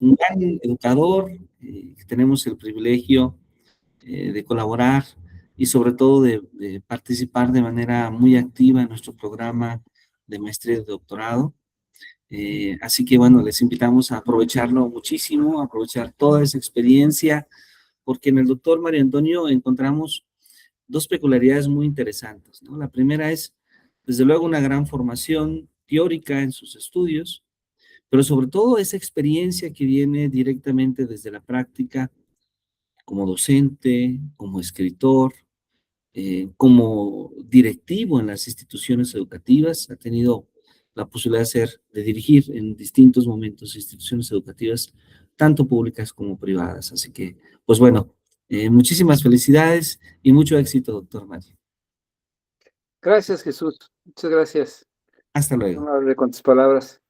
un gran educador, tenemos el privilegio de colaborar y sobre todo de participar de manera muy activa en nuestro programa de maestría y de doctorado. Así que bueno, les invitamos a aprovecharlo muchísimo, a aprovechar toda esa experiencia, porque en el doctor Mario Antonio encontramos dos peculiaridades muy interesantes, ¿no? La primera es, desde luego, una gran formación teórica en sus estudios, pero sobre todo esa experiencia que viene directamente desde la práctica como docente, como escritor, como directivo en las instituciones educativas. Ha tenido la posibilidad de dirigir en distintos momentos instituciones educativas, tanto públicas como privadas. Así que, pues bueno, muchísimas felicidades y mucho éxito, doctor Mario. Gracias, Jesús. Muchas gracias. Hasta Muy luego. amable con tus palabras.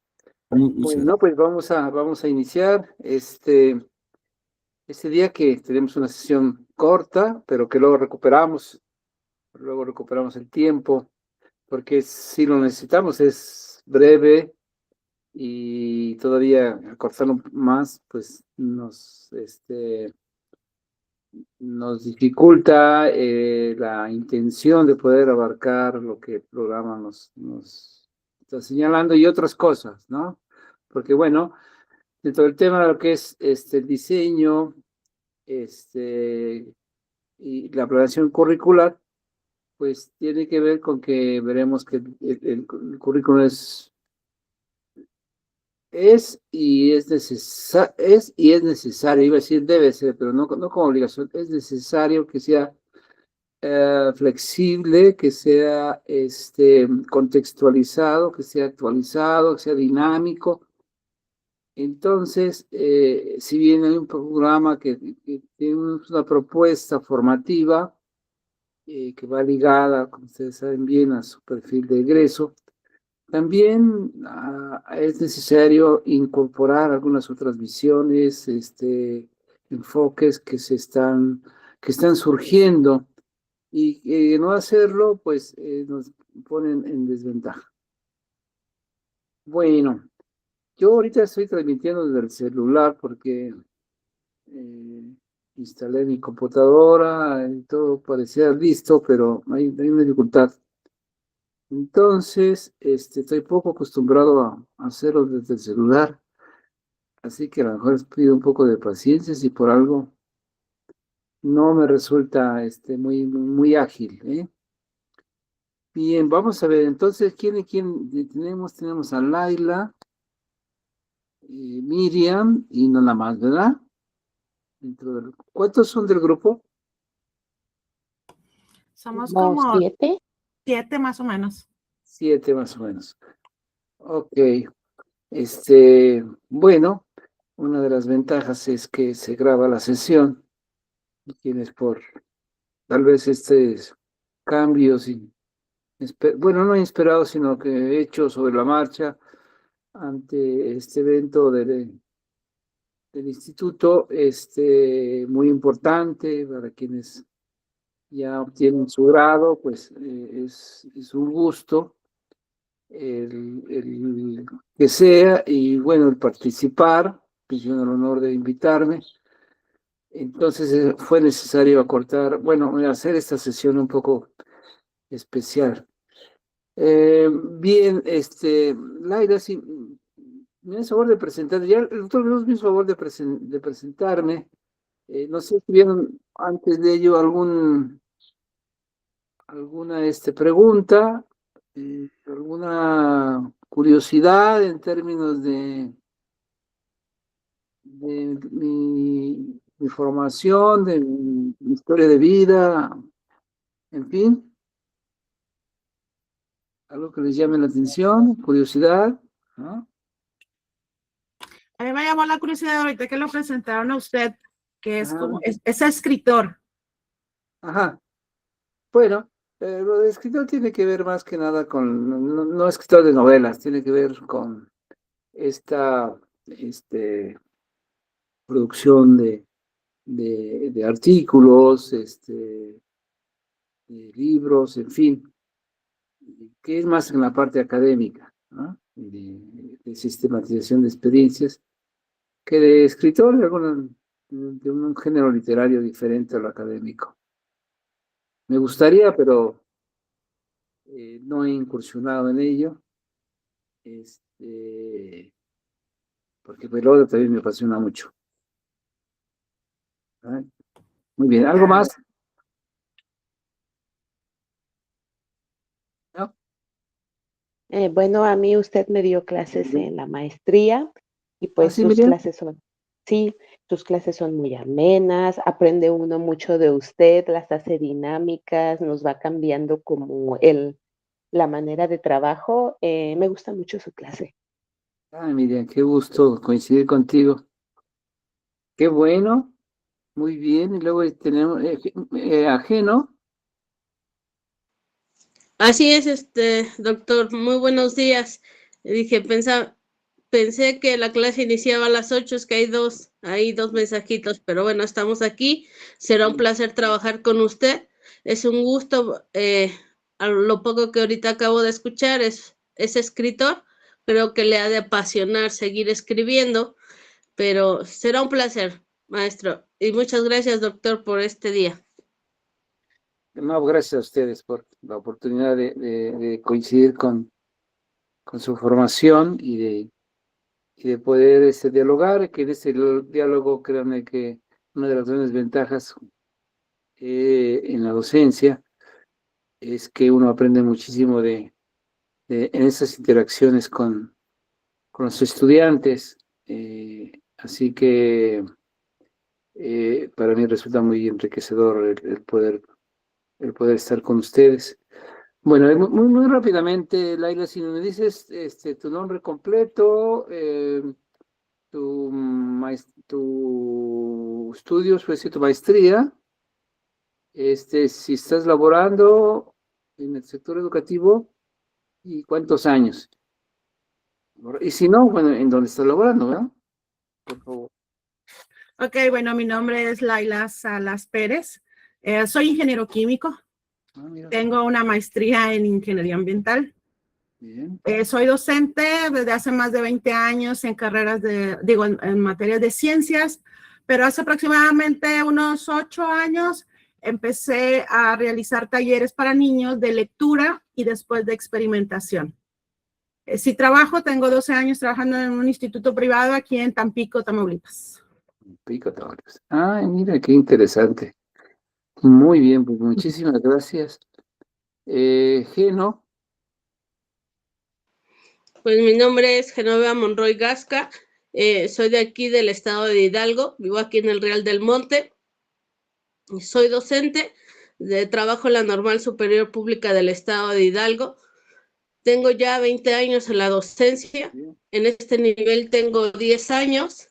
Muchas Bueno, gracias. pues vamos a iniciar este día que tenemos una sesión corta, pero que luego recuperamos el tiempo, porque si lo necesitamos es breve y todavía acortarlo más, pues nos dificulta la intención de poder abarcar lo que el programa nos está señalando y otras cosas, ¿no? Porque bueno, dentro del tema de lo que es el diseño, y la planeación curricular, pues tiene que ver con que veremos que el currículo es necesario, iba a decir debe ser, pero no como obligación, es necesario que sea flexible, que sea contextualizado, que sea actualizado, que sea dinámico. Entonces, si bien hay un programa que tiene una propuesta formativa que va ligada, como ustedes saben bien, a su perfil de egreso, también es necesario incorporar algunas otras visiones, enfoques que están surgiendo y no hacerlo, pues nos ponen en desventaja. Bueno, yo ahorita estoy transmitiendo desde el celular porque eh, instalé mi computadora y todo parecía listo, pero hay una dificultad. Entonces, estoy poco acostumbrado a hacerlo desde el celular, así que a lo mejor les pido un poco de paciencia si por algo no me resulta muy ágil, ¿eh? Bien, vamos a ver, entonces, ¿quién tenemos? Tenemos a Laila, Miriam y nada más, ¿verdad? ¿Cuántos son del grupo? Somos Como como 7. 7 más o menos. 7 más o menos. Ok, bueno, una de las ventajas es que se graba la sesión y tienes por tal vez cambios, bueno, no inesperados, sino que hechos sobre la marcha ante este evento del instituto, muy importante para quienes ya obtienen su grado, pues es un gusto el que sea, y bueno, el participar, pues yo el honor de invitarme. Entonces fue necesario bueno, hacer esta sesión un poco especial. Bien, Laira, si me hace favor de presentar, ya el doctor Cruz me hizo favor de presentarme. No sé si vieron antes de ello alguna pregunta, alguna curiosidad en términos de mi formación, de mi historia de vida, en fin, algo que les llame la atención, curiosidad, ¿no? A mí me llamó la curiosidad ahorita que lo presentaron a usted, que es Ajá. como, es escritor. Ajá. Bueno, lo de escritor tiene que ver más que nada con, no escritor de novelas, tiene que ver con esta producción de artículos, de libros, en fin, que es más en la parte académica, ¿no? De sistematización de experiencias, que de escritor de un género literario diferente a lo académico. Me gustaría, pero no he incursionado en ello, porque Velorio también me apasiona mucho. ¿Ah? Muy bien, ¿algo más? ¿No? Bueno, a mí usted me dio clases en la maestría y pues Sí, Miriam. sí, sus clases son muy amenas, aprende uno mucho de usted, las hace dinámicas, nos va cambiando como la manera de trabajo. Me gusta mucho su clase. Ay, Miriam, qué gusto coincidir contigo. Qué bueno, muy bien. Y luego tenemos ajeno. Así es, doctor, muy buenos días. Dije, pensé que la clase iniciaba a las 8, es que hay dos mensajitos, pero bueno, estamos aquí. Será un placer trabajar con usted. Es un gusto, a lo poco que ahorita acabo de escuchar, es escritor. Creo que le ha de apasionar seguir escribiendo, pero será un placer, maestro. Y muchas gracias, doctor, por este día. No, gracias a ustedes por la oportunidad de coincidir con su formación y de poder dialogar, que en ese diálogo, créanme que una de las grandes ventajas en la docencia es que uno aprende muchísimo en esas interacciones con los estudiantes. Así que para mí resulta muy enriquecedor el poder estar con ustedes. Bueno, muy rápidamente, Laila, si me dices tu nombre completo, tu estudios, pues sí, tu maestría, si estás laborando en el sector educativo y cuántos años. Y si no, bueno, en dónde estás laborando, ¿verdad? Por favor. Ok, bueno, mi nombre es Laila Salas Pérez. Soy ingeniero químico. Mira, Tengo una maestría en ingeniería ambiental. bien. Soy docente desde hace más de 20 años en carreras en materias de ciencias, pero hace aproximadamente unos 8 años empecé a realizar talleres para niños de lectura y después de experimentación. Si trabajo, tengo 12 años trabajando en un instituto privado aquí en Tampico, Tamaulipas. Pico, Tamaulipas. Ay, mira, qué interesante. Muy bien, pues muchísimas gracias. Geno, Pues mi nombre es Genoveva Monroy Gasca, soy de aquí del estado de Hidalgo, vivo aquí en el Real del Monte, soy docente de trabajo en la Normal Superior Pública del estado de Hidalgo, tengo ya 20 años en la docencia, en este nivel tengo 10 años,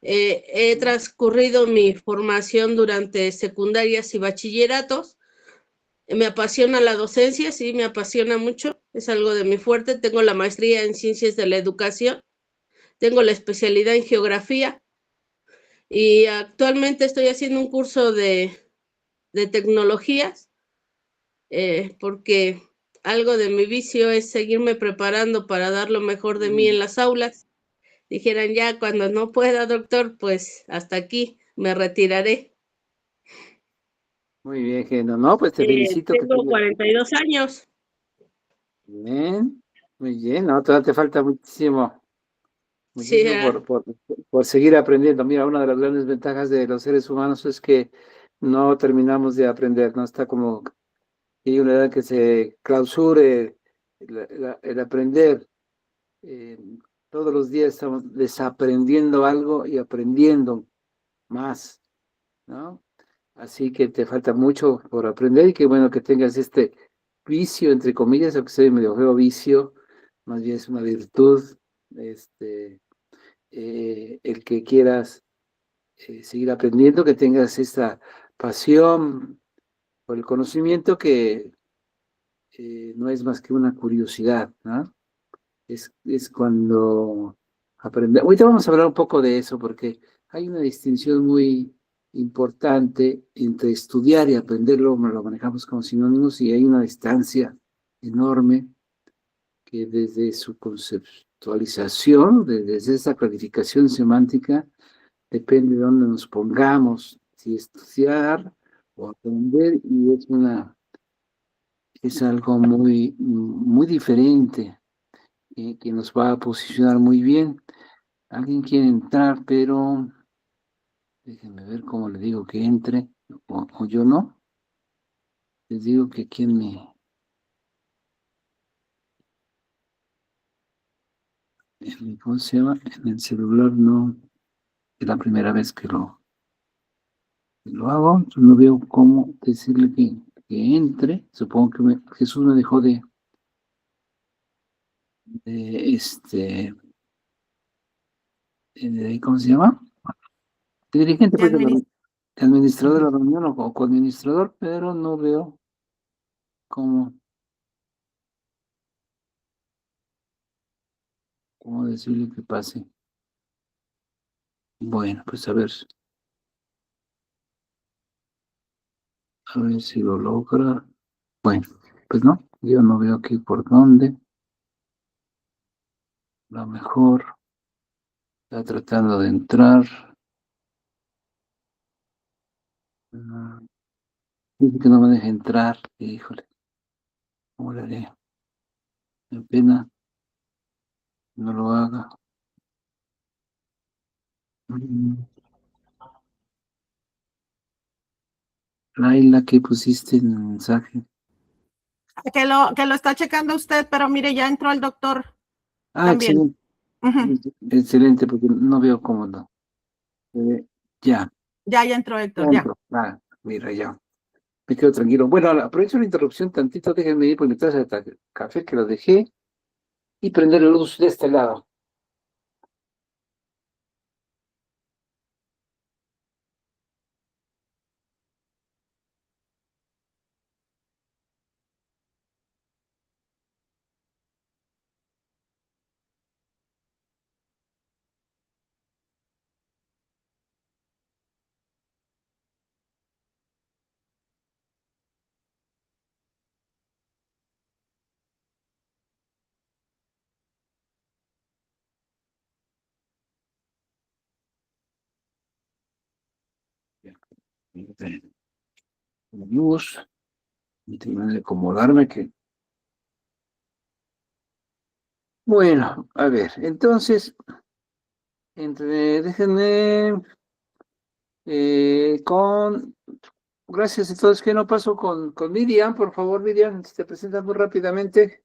he transcurrido mi formación durante secundarias y bachilleratos. Me apasiona la docencia, sí, me apasiona mucho, es algo de mi fuerte. Tengo la maestría en Ciencias de la Educación, tengo la especialidad en Geografía y actualmente estoy haciendo un curso de tecnologías porque algo de mi vicio es seguirme preparando para dar lo mejor de mí en las aulas. Dijeran ya, cuando no pueda, doctor, pues hasta aquí me retiraré. muy bien, Geno. No, pues te felicito que Tengo tengas. 42 años. Bien, muy bien, no, todavía te falta muchísimo, Sí, muchísimo por seguir aprendiendo. Mira, una de las grandes ventajas de los seres humanos es que no terminamos de aprender, no está como que hay una edad que se clausure el aprender. Eh, Todos los días estamos desaprendiendo algo y aprendiendo más, ¿no? Así que te falta mucho por aprender y qué bueno que tengas este vicio, entre comillas, aunque sea medio feo vicio, más bien es una virtud, el que quieras seguir aprendiendo, que tengas esta pasión por el conocimiento que no es más que una curiosidad, ¿no? Es cuando aprendemos. Ahorita vamos a hablar un poco de eso porque hay una distinción muy importante entre estudiar y aprenderlo, lo manejamos como sinónimos y hay una distancia enorme que desde su conceptualización, desde esa clarificación semántica, depende de dónde nos pongamos, si estudiar o aprender, y es algo muy diferente, que nos va a posicionar muy bien. Alguien quiere entrar, pero déjenme ver cómo le digo que entre, o yo no. Les digo que ¿cómo se llama? En el celular no, es la primera vez que lo hago, entonces no veo cómo decirle que entre. Supongo que Jesús me dejó de ¿cómo se llama? De dirigente, De pues, administ- de administrador de la reunión o coadministrador, pero no veo cómo decirle que pase. Bueno, pues a ver si lo logra. Bueno, pues no, yo no veo aquí por dónde. A lo mejor está tratando de entrar. Dice que no me deja entrar. Híjole, ¿cómo le haré? Me pena no lo haga. Laila, ¿qué pusiste en el mensaje? Que lo está checando usted, pero mire, ya entró el doctor Ah, también. excelente. Ujú. Excelente, porque no veo cómo no. Ya, Ya entró ya Héctor, ya. entro. Ah, mira, ya. Me quedo tranquilo. Bueno, aprovecho la interrupción tantito, déjenme ir por mi taza de café que lo dejé y prender la luz de este lado. Ya, la luz, y terminar de acomodarme que... Bueno, a ver, entonces, déjenme gracias a todos. Que no paso con Miriam, por favor, Miriam, si te presentas muy rápidamente.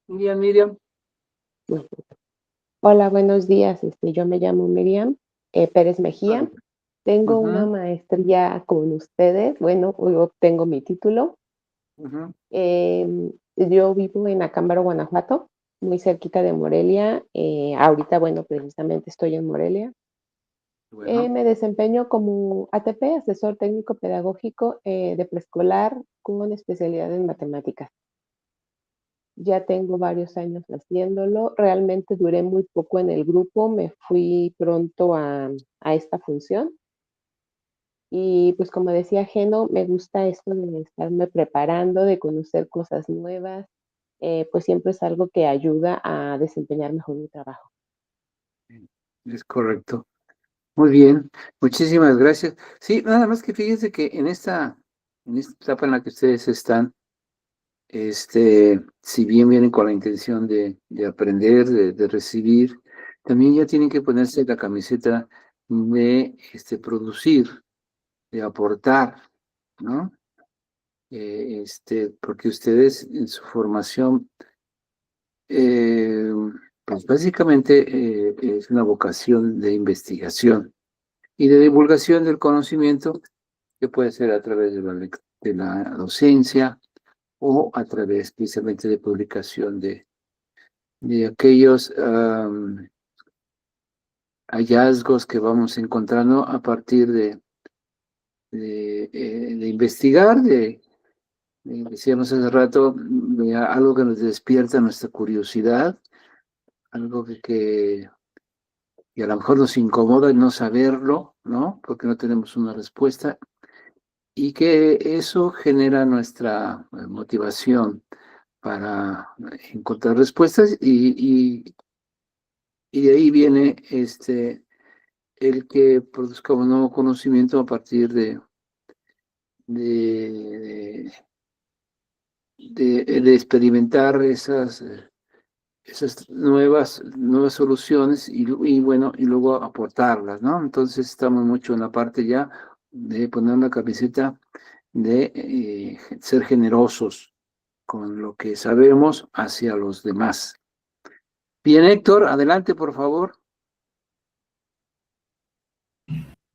Miriam. Hola, buenos días. Yo me llamo Miriam Pérez Mejía. Tengo una maestría con ustedes. Bueno, hoy obtengo mi título. Yo vivo en Acámbaro, Guanajuato, muy cerquita de Morelia. Ahorita, bueno, precisamente estoy en Morelia. Me desempeño como ATP, asesor técnico pedagógico de preescolar con especialidad en matemáticas. Ya tengo varios años haciéndolo. Realmente duré muy poco en el grupo, me fui pronto a esta función. Y pues como decía Geno, me gusta esto de estarme preparando, de conocer cosas nuevas, pues siempre es algo que ayuda a desempeñar mejor mi trabajo. Es correcto. Muy bien, muchísimas gracias. Sí, nada más que fíjense que en esta etapa en la que ustedes están, si bien vienen con la intención de aprender, de recibir, también ya tienen que ponerse la camiseta de producir, de aportar, ¿no? Porque ustedes en su formación, eh, pues básicamente es una vocación de investigación y de divulgación del conocimiento, que puede ser a través de la docencia o a través precisamente de publicación de aquellos hallazgos que vamos encontrando a partir de investigar, decíamos hace rato, de algo que nos despierta nuestra curiosidad, algo y a lo mejor nos incomoda el no saberlo, ¿no? Porque no tenemos una respuesta. y que eso genera nuestra motivación para encontrar respuestas y de ahí viene el que produzcamos nuevo conocimiento a partir de, de experimentar esas nuevas soluciones y bueno, y luego aportarlas, ¿no? Entonces estamos mucho en la parte ya de poner la camiseta de ser generosos con lo que sabemos hacia los demás. Bien, Héctor, adelante, por favor.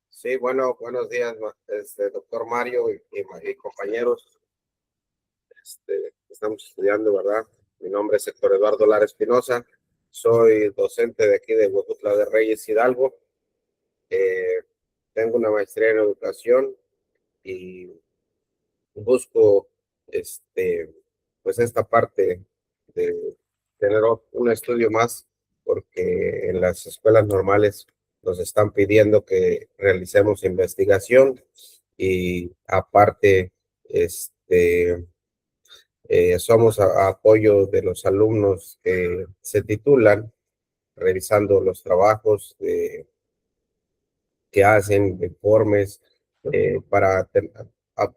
Sí, bueno, buenos días, doctor Mario y compañeros. Estamos estudiando, ¿verdad? Mi nombre es Héctor Eduardo Lara Espinosa. Soy docente de aquí de Huejutla de Reyes, Hidalgo. Tengo una maestría en educación y busco, pues esta parte de tener un estudio más, porque en las escuelas normales nos están pidiendo que realicemos investigación y aparte, somos apoyo de los alumnos que se titulan, revisando los trabajos que hacen, informes, para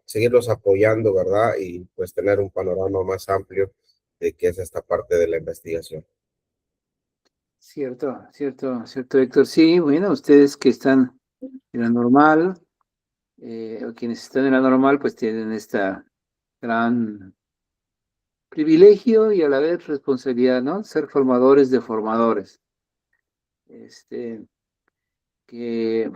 seguirlos apoyando, ¿verdad? Y pues tener un panorama más amplio de qué es esta parte de la investigación. Cierto, Héctor. Sí, bueno, ustedes que están en la normal, o quienes están en la normal, pues tienen esta gran privilegio y a la vez responsabilidad, ¿no? Ser formadores de formadores. Que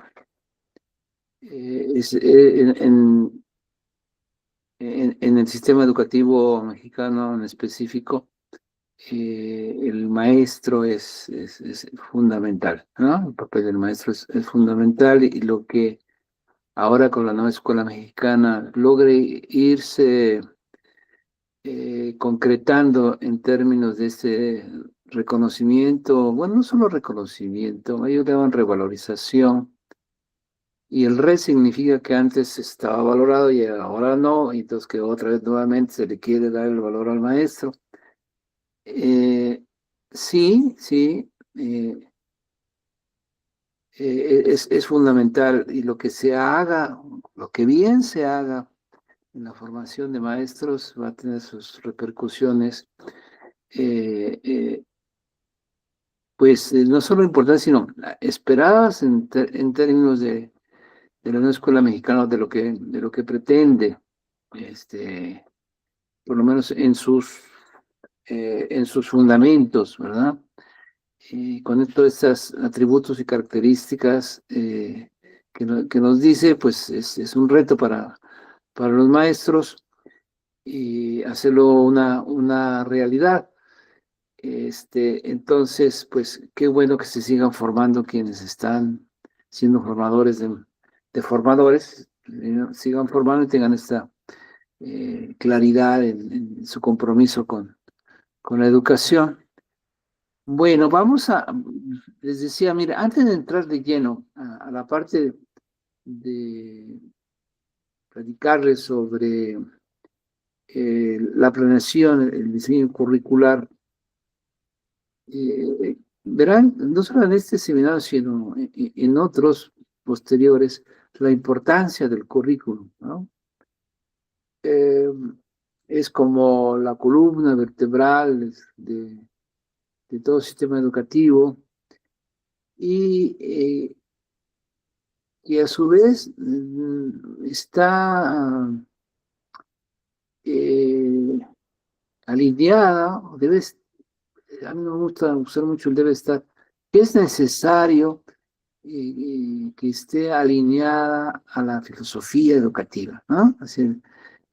en el sistema educativo mexicano en específico, el maestro es fundamental, ¿no? El papel del maestro es fundamental y lo que ahora con la nueva escuela mexicana logre irse concretando en términos de este reconocimiento, bueno, no solo reconocimiento, ellos le llaman revalorización, y el re significa que antes estaba valorado y ahora no, y entonces que otra vez nuevamente se le quiere dar el valor al maestro. Sí, es fundamental, y lo que se haga, lo que bien se haga en la formación de maestros va a tener sus repercusiones, pues no solo importantes, sino esperadas en términos de la nueva escuela mexicana, de lo que pretende, por lo menos en sus fundamentos, ¿verdad? Y con todos estos atributos y características que nos dice, pues es un reto para los maestros y hacerlo una realidad. Entonces, pues qué bueno que se sigan formando quienes están siendo formadores de formadores, sigan formando y tengan esta claridad en su compromiso con la educación. Bueno, les decía, mira, antes de entrar de lleno a la parte de platicarles sobre la planeación, el diseño curricular, verán, no solo en este seminario, sino en otros posteriores, la importancia del currículum, ¿no? Es como la columna vertebral de todo sistema educativo y a su vez está alineada, a mí me gusta usar mucho el debe estar, que es necesario que esté alineada a la filosofía educativa, ¿no? Así,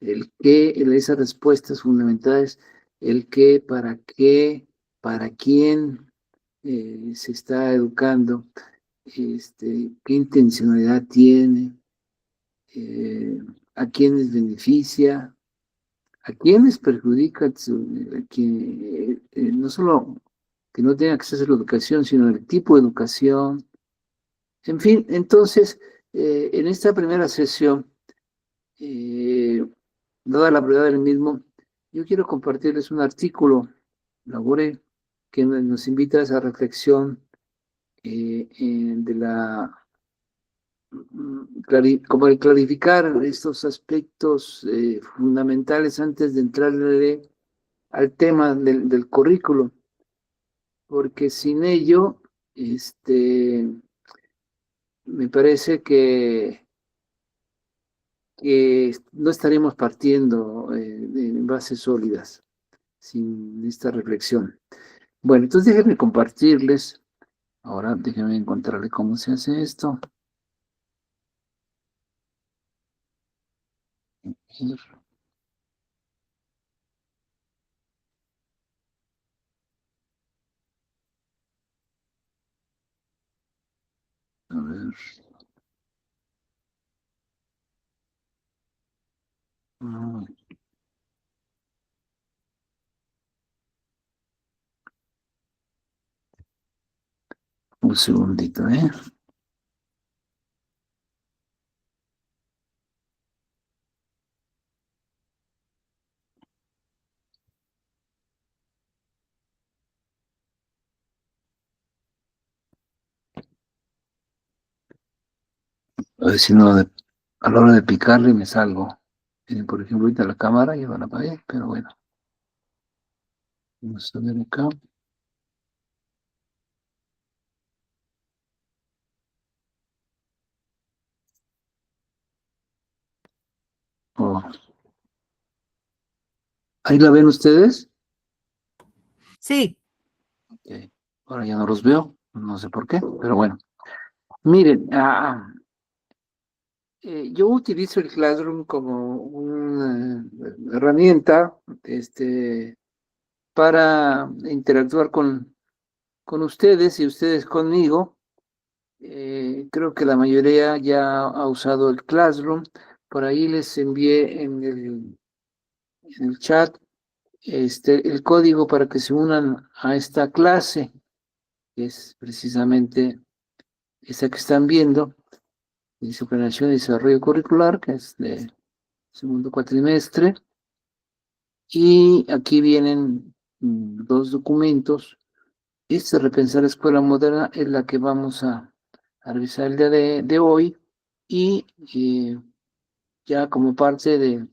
esas respuestas fundamentales, el qué, para quién se está educando, qué intencionalidad tiene, a quiénes beneficia, a quiénes perjudica, no solo que no tenga acceso a la educación, sino el tipo de educación. En fin, entonces, en esta primera sesión dada la brevedad del mismo, yo quiero compartirles un artículo, elaboré, que nos invita a esa reflexión de la como de clarificar estos aspectos fundamentales antes de entrarle al tema del currículo, porque sin ello, me parece que no estaremos partiendo en bases sólidas sin esta reflexión. Bueno, entonces déjenme compartirles. Ahora déjenme encontrarle cómo se hace esto. A ver. Ah, un segundito, ¿eh? A ver si no, a la hora de picarle me salgo. Miren, por ejemplo, ahorita la cámara ya la apagué, pero bueno. Vamos a ver acá. Oh. ¿Ahí la ven ustedes? Sí, Ok. Ahora ya no los veo, no sé por qué, pero bueno. Miren, yo utilizo el Classroom como una herramienta para interactuar con ustedes y ustedes conmigo. Creo que la mayoría ya ha usado el Classroom. Por ahí les envié en el chat el código para que se unan a esta clase, que es precisamente esa que están viendo, dice Planeación y Desarrollo Curricular, que es de segundo cuatrimestre. Y aquí vienen dos documentos. Repensar la escuela moderna es la que vamos a revisar el día de hoy. Y ya como parte de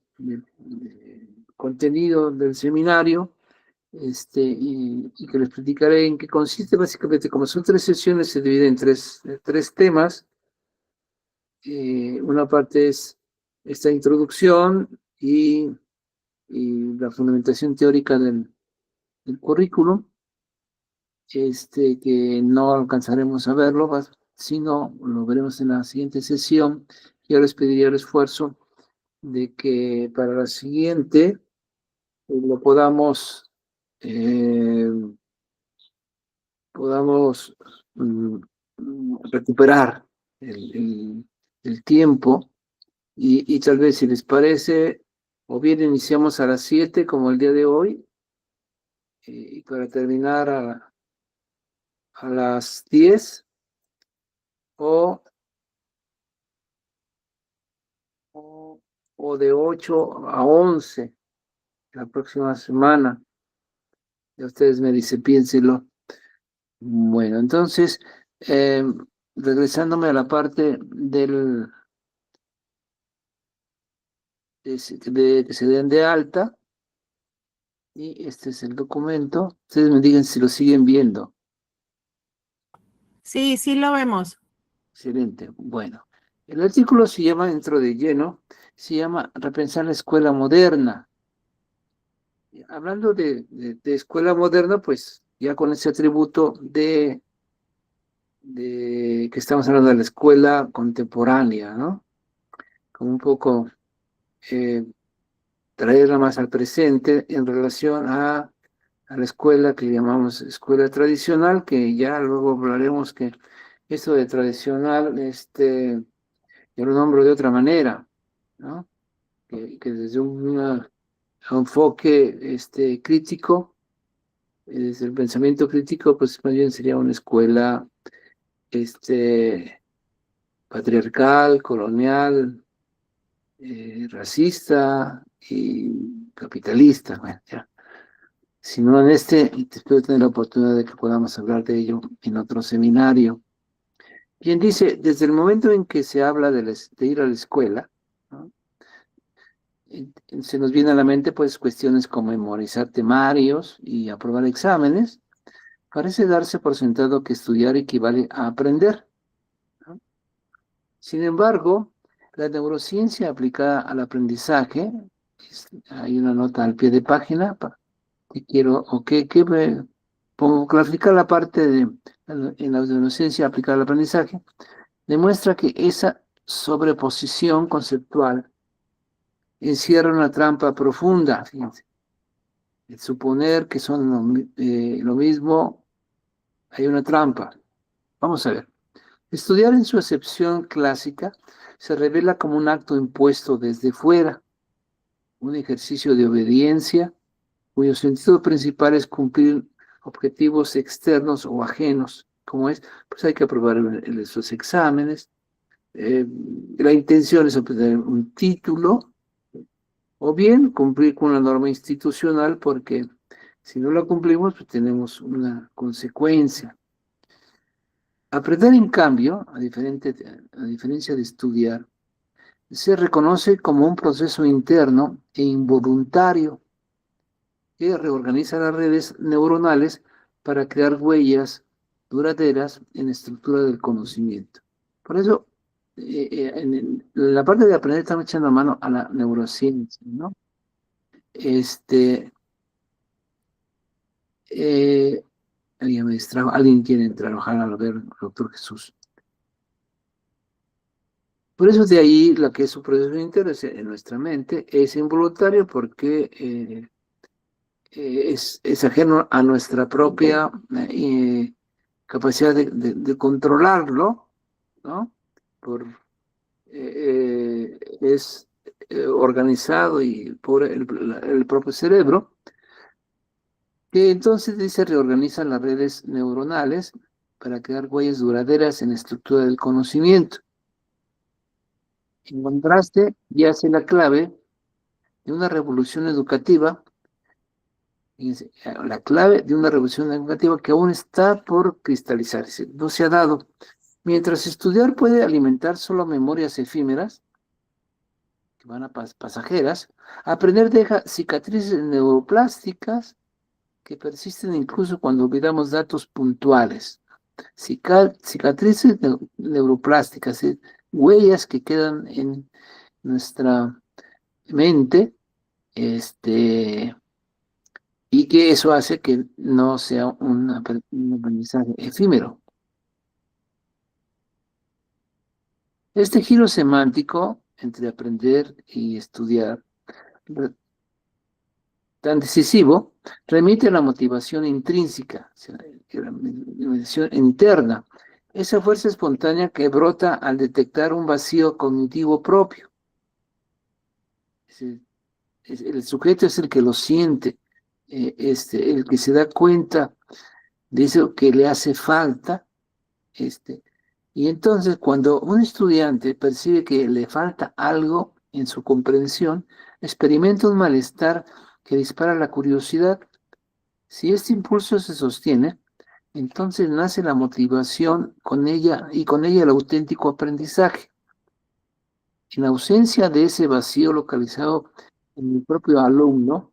contenido del seminario, y que les platicaré en qué consiste. Básicamente, como son 3 sesiones, se divide en tres temas. Una parte es esta introducción y la fundamentación teórica del currículum, que no alcanzaremos a verlo, sino lo veremos en la siguiente sesión. Yo les pediría el esfuerzo de que para la siguiente lo podamos recuperar el tiempo y tal vez si les parece, o bien iniciamos a las 7 como el día de hoy, y para terminar a las 10 o, o de 8 a 11 la próxima semana. Ya ustedes me dicen, piénselo. Bueno, entonces, regresándome a la parte que se den de alta, y este es el documento. Ustedes me digan si lo siguen viendo. sí, sí lo vemos. Excelente. Bueno, el artículo se llama, entro de lleno, se llama Repensar la escuela moderna. Hablando de escuela moderna, pues ya con ese atributo de que estamos hablando de la escuela contemporánea, ¿no? Como un poco traerla más al presente en relación a la escuela que llamamos escuela tradicional, que ya luego hablaremos que esto de tradicional, yo lo nombro de otra manera, ¿no? Que desde un enfoque crítico, desde el pensamiento crítico, pues más bien sería una escuela patriarcal, colonial, racista y capitalista. Bueno, ya. Si no en este, espero tener la oportunidad de que podamos hablar de ello en otro seminario. Quien dice, desde el momento en que se habla de ir a la escuela, ¿no? Se nos viene a la mente pues cuestiones como memorizar temarios y aprobar exámenes. Parece darse por sentado que estudiar equivale a aprender, ¿no? Sin embargo, la neurociencia aplicada al aprendizaje, hay una nota al pie de página que quiero, o que pongo, clarificar la parte en la neurociencia aplicada al aprendizaje, demuestra que esa sobreposición conceptual encierra una trampa profunda. Fíjense. El suponer que son lo mismo, hay una trampa. Vamos a ver. Estudiar en su acepción clásica se revela como un acto impuesto desde fuera, un ejercicio de obediencia, cuyo sentido principal es cumplir objetivos externos o ajenos, como es, pues hay que aprobar esos exámenes, la intención es obtener un título, o bien cumplir con una norma institucional, porque si no la cumplimos, pues tenemos una consecuencia. Aprender, en cambio, a diferencia de estudiar, se reconoce como un proceso interno e involuntario que reorganiza las redes neuronales para crear huellas duraderas en la estructura del conocimiento. Por eso, en la parte de aprender estamos echando mano a la neurociencia, ¿no? Alguien me distrajo, alguien quiere entrar, ojalá lo vea, doctor Jesús. Por eso de ahí lo que es un proceso interno en nuestra mente es involuntario porque es ajeno a nuestra propia capacidad de controlarlo, ¿no? Es organizado y por el propio cerebro, que entonces se reorganizan las redes neuronales para crear huellas duraderas en la estructura del conocimiento. En contraste, yace la clave de una revolución educativa, fíjense, la clave de una revolución educativa que aún está por cristalizarse, no se ha dado. Mientras estudiar puede alimentar solo memorias efímeras, que van a pasajeras, aprender deja cicatrices neuroplásticas que persisten incluso cuando olvidamos datos puntuales. Cicatrices neuroplásticas, huellas que quedan en nuestra mente, y que eso hace que no sea un aprendizaje efímero. Este giro semántico entre aprender y estudiar, tan decisivo, remite a la motivación intrínseca, o sea, la motivación interna, esa fuerza espontánea que brota al detectar un vacío cognitivo propio. El sujeto es el que lo siente, el que se da cuenta de eso que le hace falta, y entonces cuando un estudiante percibe que le falta algo en su comprensión, experimenta un malestar que dispara la curiosidad. Si este impulso se sostiene, entonces nace la motivación con ella y con ella el auténtico aprendizaje. En ausencia de ese vacío localizado en el propio alumno,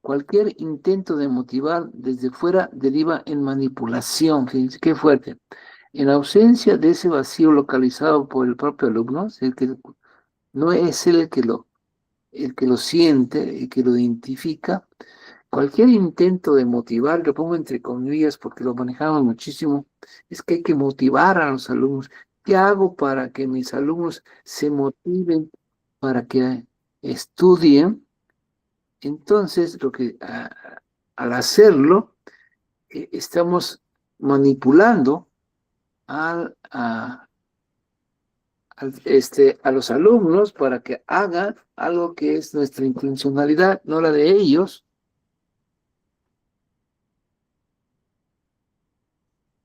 cualquier intento de motivar desde fuera deriva en manipulación. Fíjense qué fuerte. En ausencia de ese vacío localizado por el propio alumno, no es él el que lo siente, el que lo identifica, cualquier intento de motivar, lo pongo entre comillas porque lo manejamos muchísimo, es que hay que motivar a los alumnos. ¿Qué hago para que mis alumnos se motiven para que estudien? Entonces, al hacerlo, estamos manipulando a los alumnos para que hagan algo que es nuestra intencionalidad, no la de ellos.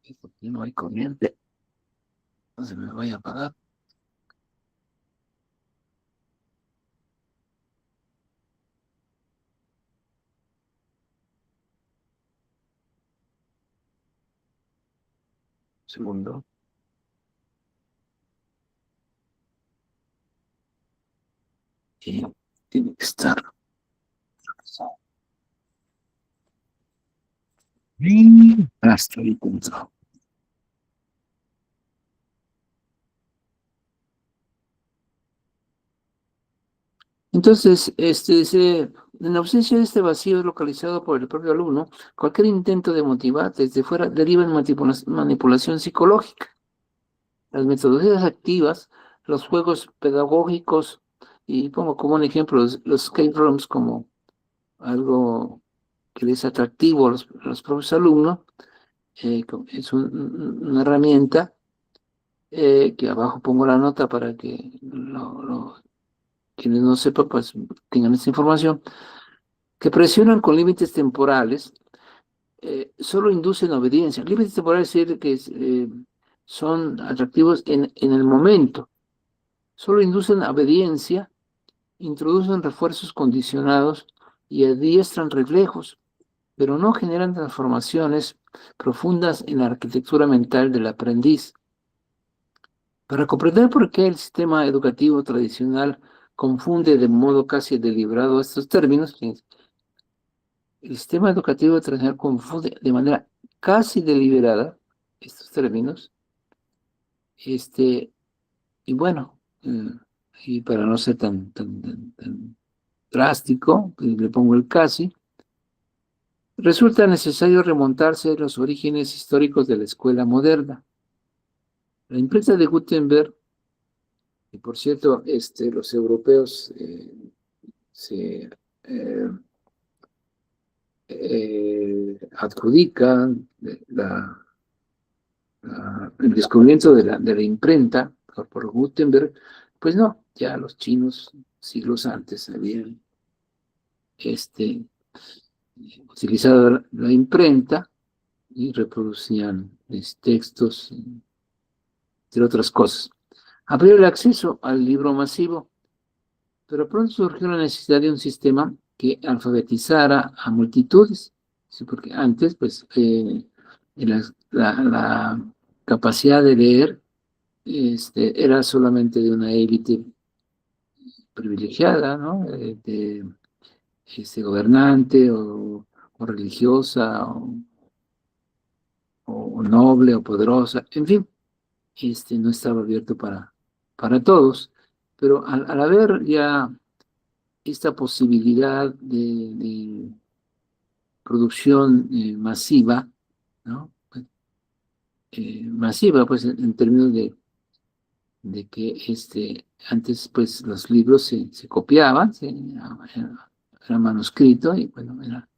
Aquí no hay corriente, no se me vaya a apagar. Segundo. Y tiene que estar. Hasta ahí punto. Entonces, en ausencia de este vacío localizado por el propio alumno, cualquier intento de motivar desde fuera deriva en manipulación psicológica. Las metodologías activas, los juegos pedagógicos, y pongo como un ejemplo los escape rooms como algo que les es atractivo a los propios alumnos, es una herramienta que abajo pongo la nota para que quienes no sepan, pues tengan esta información, que presionan con límites temporales, solo inducen obediencia. Límites temporales es decir que son atractivos en el momento, solo inducen obediencia, introducen refuerzos condicionados y adiestran reflejos, pero no generan transformaciones profundas en la arquitectura mental del aprendiz. Para comprender por qué el sistema educativo tradicional confunde de modo casi deliberado estos términos, el sistema educativo tradicional confunde de manera casi deliberada estos términos, y bueno, y para no ser tan drástico, le pongo el casi, resulta necesario remontarse a los orígenes históricos de la escuela moderna. La imprenta de Gutenberg, y por cierto, los europeos se adjudican el descubrimiento de la imprenta por Gutenberg, pues no, ya los chinos siglos antes habían utilizado la imprenta y reproducían textos, entre otras cosas. Abrió el acceso al libro masivo, pero pronto surgió la necesidad de un sistema que alfabetizara a multitudes, ¿sí? Porque antes, pues, la capacidad de leer era solamente de una élite privilegiada, ¿no? Gobernante o religiosa o noble o poderosa, en fin, no estaba abierto para todos, pero al haber ya esta posibilidad de producción masiva, ¿no? Masiva, pues, en términos de que antes, pues, los libros se copiaban, era manuscrito, y bueno, era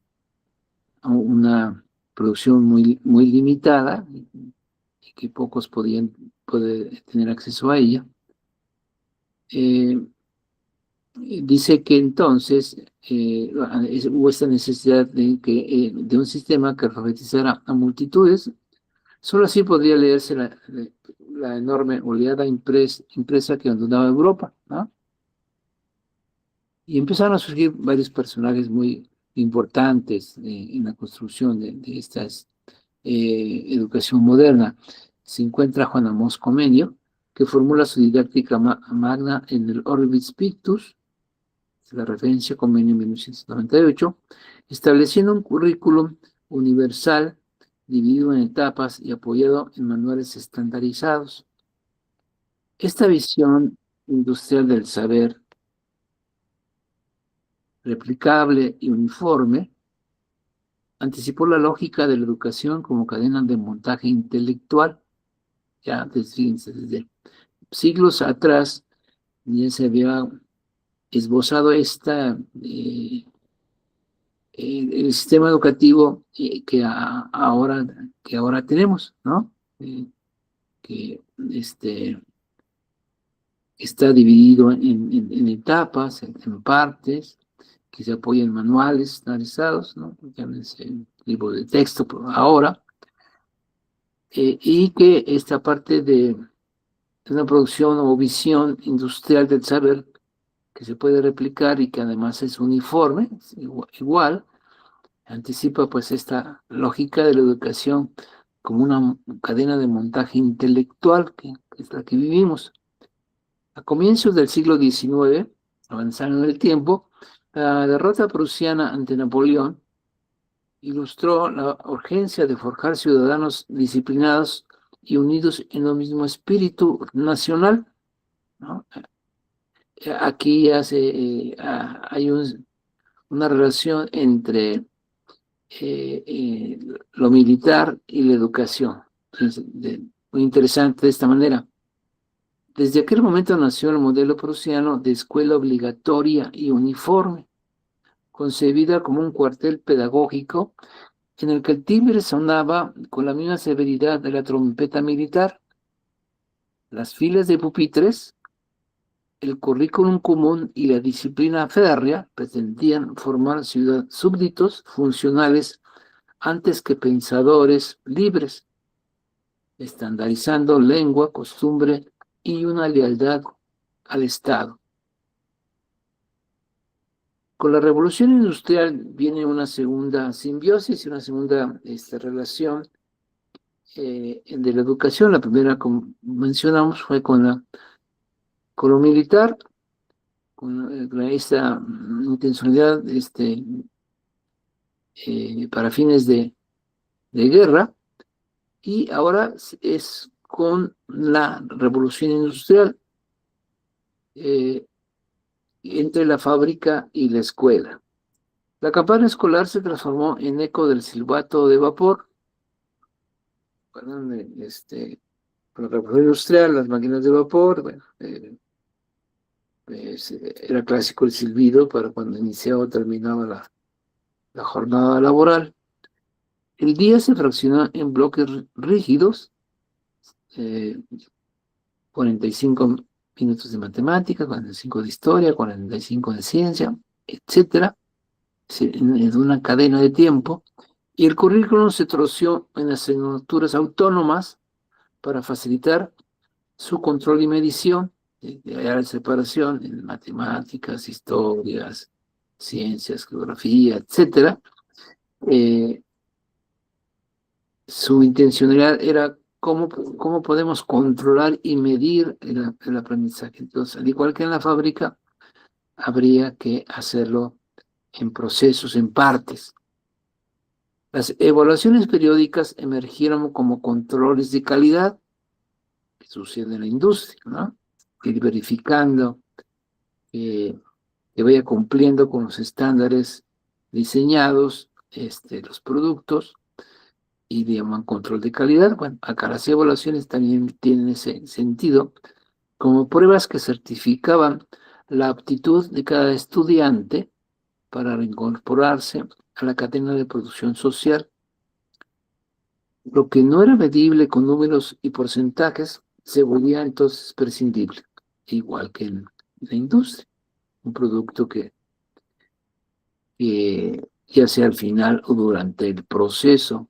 una producción muy, muy limitada, y que pocos podían tener acceso a ella. Dice que entonces hubo esta necesidad de un sistema que alfabetizara a multitudes. Solo así podría leerse la enorme oleada impresa que abandonaba Europa, ¿no? Y empezaron a surgir varios personajes muy importantes en la construcción de esta educación moderna. Se encuentra Juan Amós Comenio, que formula su didáctica magna en el Orbis Pictus, la referencia Comenio 1998, estableciendo un currículum universal dividido en etapas y apoyado en manuales estandarizados. Esta visión industrial del saber, replicable y uniforme, anticipó la lógica de la educación como cadena de montaje intelectual. Ya desde siglos atrás ya se había esbozado el sistema educativo que ahora tenemos, ¿no? Que está dividido en etapas, en partes, que se apoya en manuales estandarizados, ¿no? Llámense libros de texto ahora, y que esta parte de una producción o visión industrial del saber que se puede replicar y que además es uniforme, igual, anticipa pues esta lógica de la educación como una cadena de montaje intelectual, que es la que vivimos. A comienzos del siglo XIX, avanzando en el tiempo, la derrota prusiana ante Napoleón ilustró la urgencia de forjar ciudadanos disciplinados y unidos en un mismo espíritu nacional, ¿no? Aquí ya hay una relación entre lo militar y la educación. Muy interesante de esta manera. Desde aquel momento nació el modelo prusiano de escuela obligatoria y uniforme, concebida como un cuartel pedagógico en el que el timbre sonaba con la misma severidad de la trompeta militar. Las filas de pupitres, el currículum común y la disciplina férrea pretendían formar súbditos funcionales antes que pensadores libres, estandarizando lengua, costumbre y una lealtad al Estado. Con la revolución industrial viene una segunda simbiosis y una segunda relación de la educación. La primera, como mencionamos, fue con lo militar, con esta intencionalidad para fines de guerra, y ahora es con la revolución industrial, entre la fábrica y la escuela. La campana escolar se transformó en eco del silbato de vapor. Con la revolución industrial, las máquinas de vapor, bueno, era clásico el silbido para cuando iniciaba o terminaba la jornada laboral. El día se fraccionó en bloques rígidos, 45 minutos de matemáticas, 45 de historia, 45 de ciencia, etcétera, en una cadena de tiempo, y el currículum se troció en asignaturas autónomas para facilitar su control y medición. Hay la separación en matemáticas, historias, ciencias, geografía, etcétera. Su intencionalidad era cómo podemos controlar y medir el aprendizaje. Entonces, al igual que en la fábrica, habría que hacerlo en procesos, en partes. Las evaluaciones periódicas emergieron como controles de calidad, que sucede en la industria, ¿no? Ir verificando que vaya cumpliendo con los estándares diseñados los productos, y le llaman control de calidad. Bueno, acá las evaluaciones también tienen ese sentido, como pruebas que certificaban la aptitud de cada estudiante para reincorporarse a la cadena de producción social. Lo que no era medible con números y porcentajes se volvía entonces prescindible, igual que en la industria. Un producto que ya sea al final o durante el proceso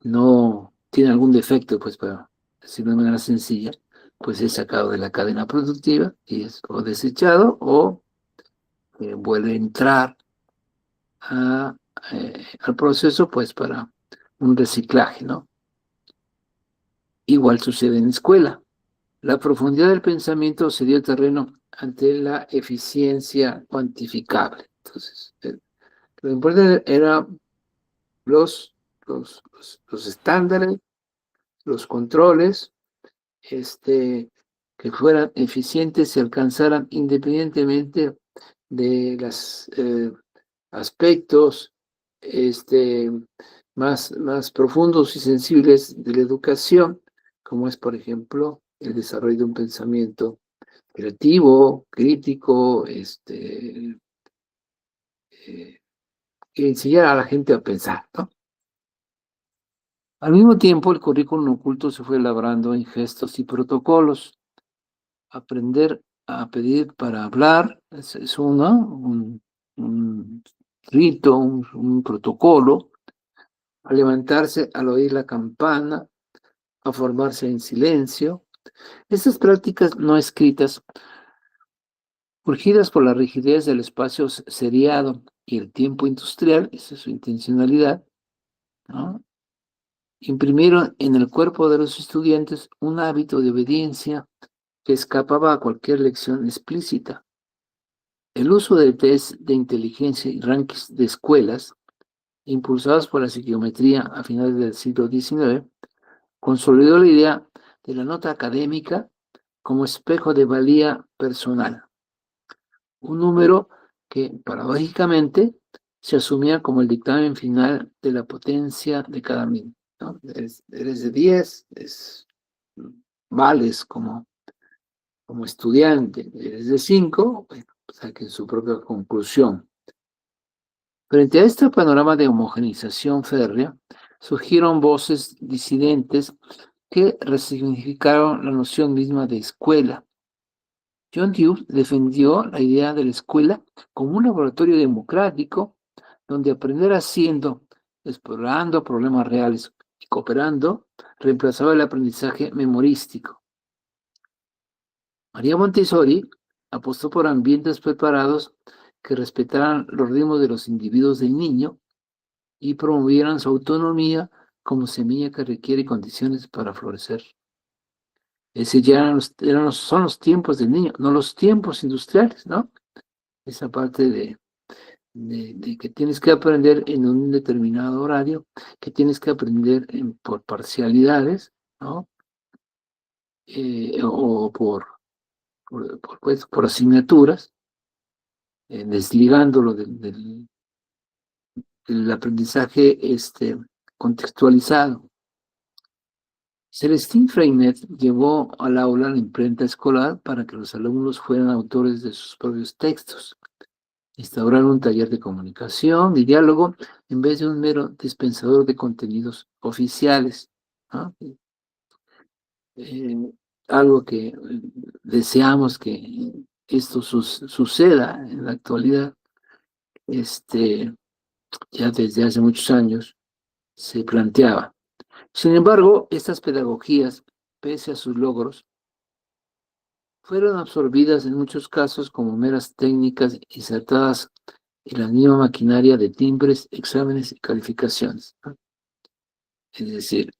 no tiene algún defecto, pues para decirlo de manera sencilla, pues es sacado de la cadena productiva y es o desechado o vuelve a entrar al proceso, pues para un reciclaje, ¿no? Igual sucede en la escuela. La profundidad del pensamiento se dio terreno ante la eficiencia cuantificable. Entonces, lo importante eran los estándares, los controles, que fueran eficientes y alcanzaran independientemente de los aspectos más profundos y sensibles de la educación, como es, por ejemplo, el desarrollo de un pensamiento creativo, crítico, que enseñar a la gente a pensar, ¿no? Al mismo tiempo, el currículum oculto se fue elaborando en gestos y protocolos. Aprender a pedir para hablar es un rito, un protocolo. A levantarse al oír la campana, a formarse en silencio. Estas prácticas no escritas, urgidas por la rigidez del espacio seriado y el tiempo industrial, esa es su intencionalidad, ¿no? imprimieron en el cuerpo de los estudiantes un hábito de obediencia que escapaba a cualquier lección explícita. El uso de test de inteligencia y rankings de escuelas, impulsados por la psicometría a finales del siglo XIX, consolidó la idea de la nota académica como espejo de valía personal. Un número que, paradójicamente, se asumía como el dictamen final de la potencia de cada mismo, ¿no? Eres de 10, vales como estudiante, eres de 5, bueno, saquen su propia conclusión. Frente a este panorama de homogeneización férrea, surgieron voces disidentes que resignificaron la noción misma de escuela. John Dewey defendió la idea de la escuela como un laboratorio democrático donde aprender haciendo, explorando problemas reales y cooperando reemplazaba el aprendizaje memorístico. María Montessori apostó por ambientes preparados que respetaran los ritmos de los individuos del niño y promovieran su autonomía como semilla que requiere condiciones para florecer. Ese ya son los tiempos del niño, no los tiempos industriales, ¿no? Esa parte de que tienes que aprender en un determinado horario, que tienes que aprender por parcialidades, ¿no? O por asignaturas, desligándolo del aprendizaje contextualizado. Celestine Freinet llevó al aula la imprenta escolar para que los alumnos fueran autores de sus propios textos. Instauraron un taller de comunicación y diálogo en vez de un mero dispensador de contenidos oficiales, ¿no? Algo que deseamos que esto suceda en la actualidad, ya desde hace muchos años se planteaba. Sin embargo, estas pedagogías, pese a sus logros, fueron absorbidas en muchos casos como meras técnicas insertadas en la misma maquinaria de timbres, exámenes y calificaciones, ¿no? Es decir,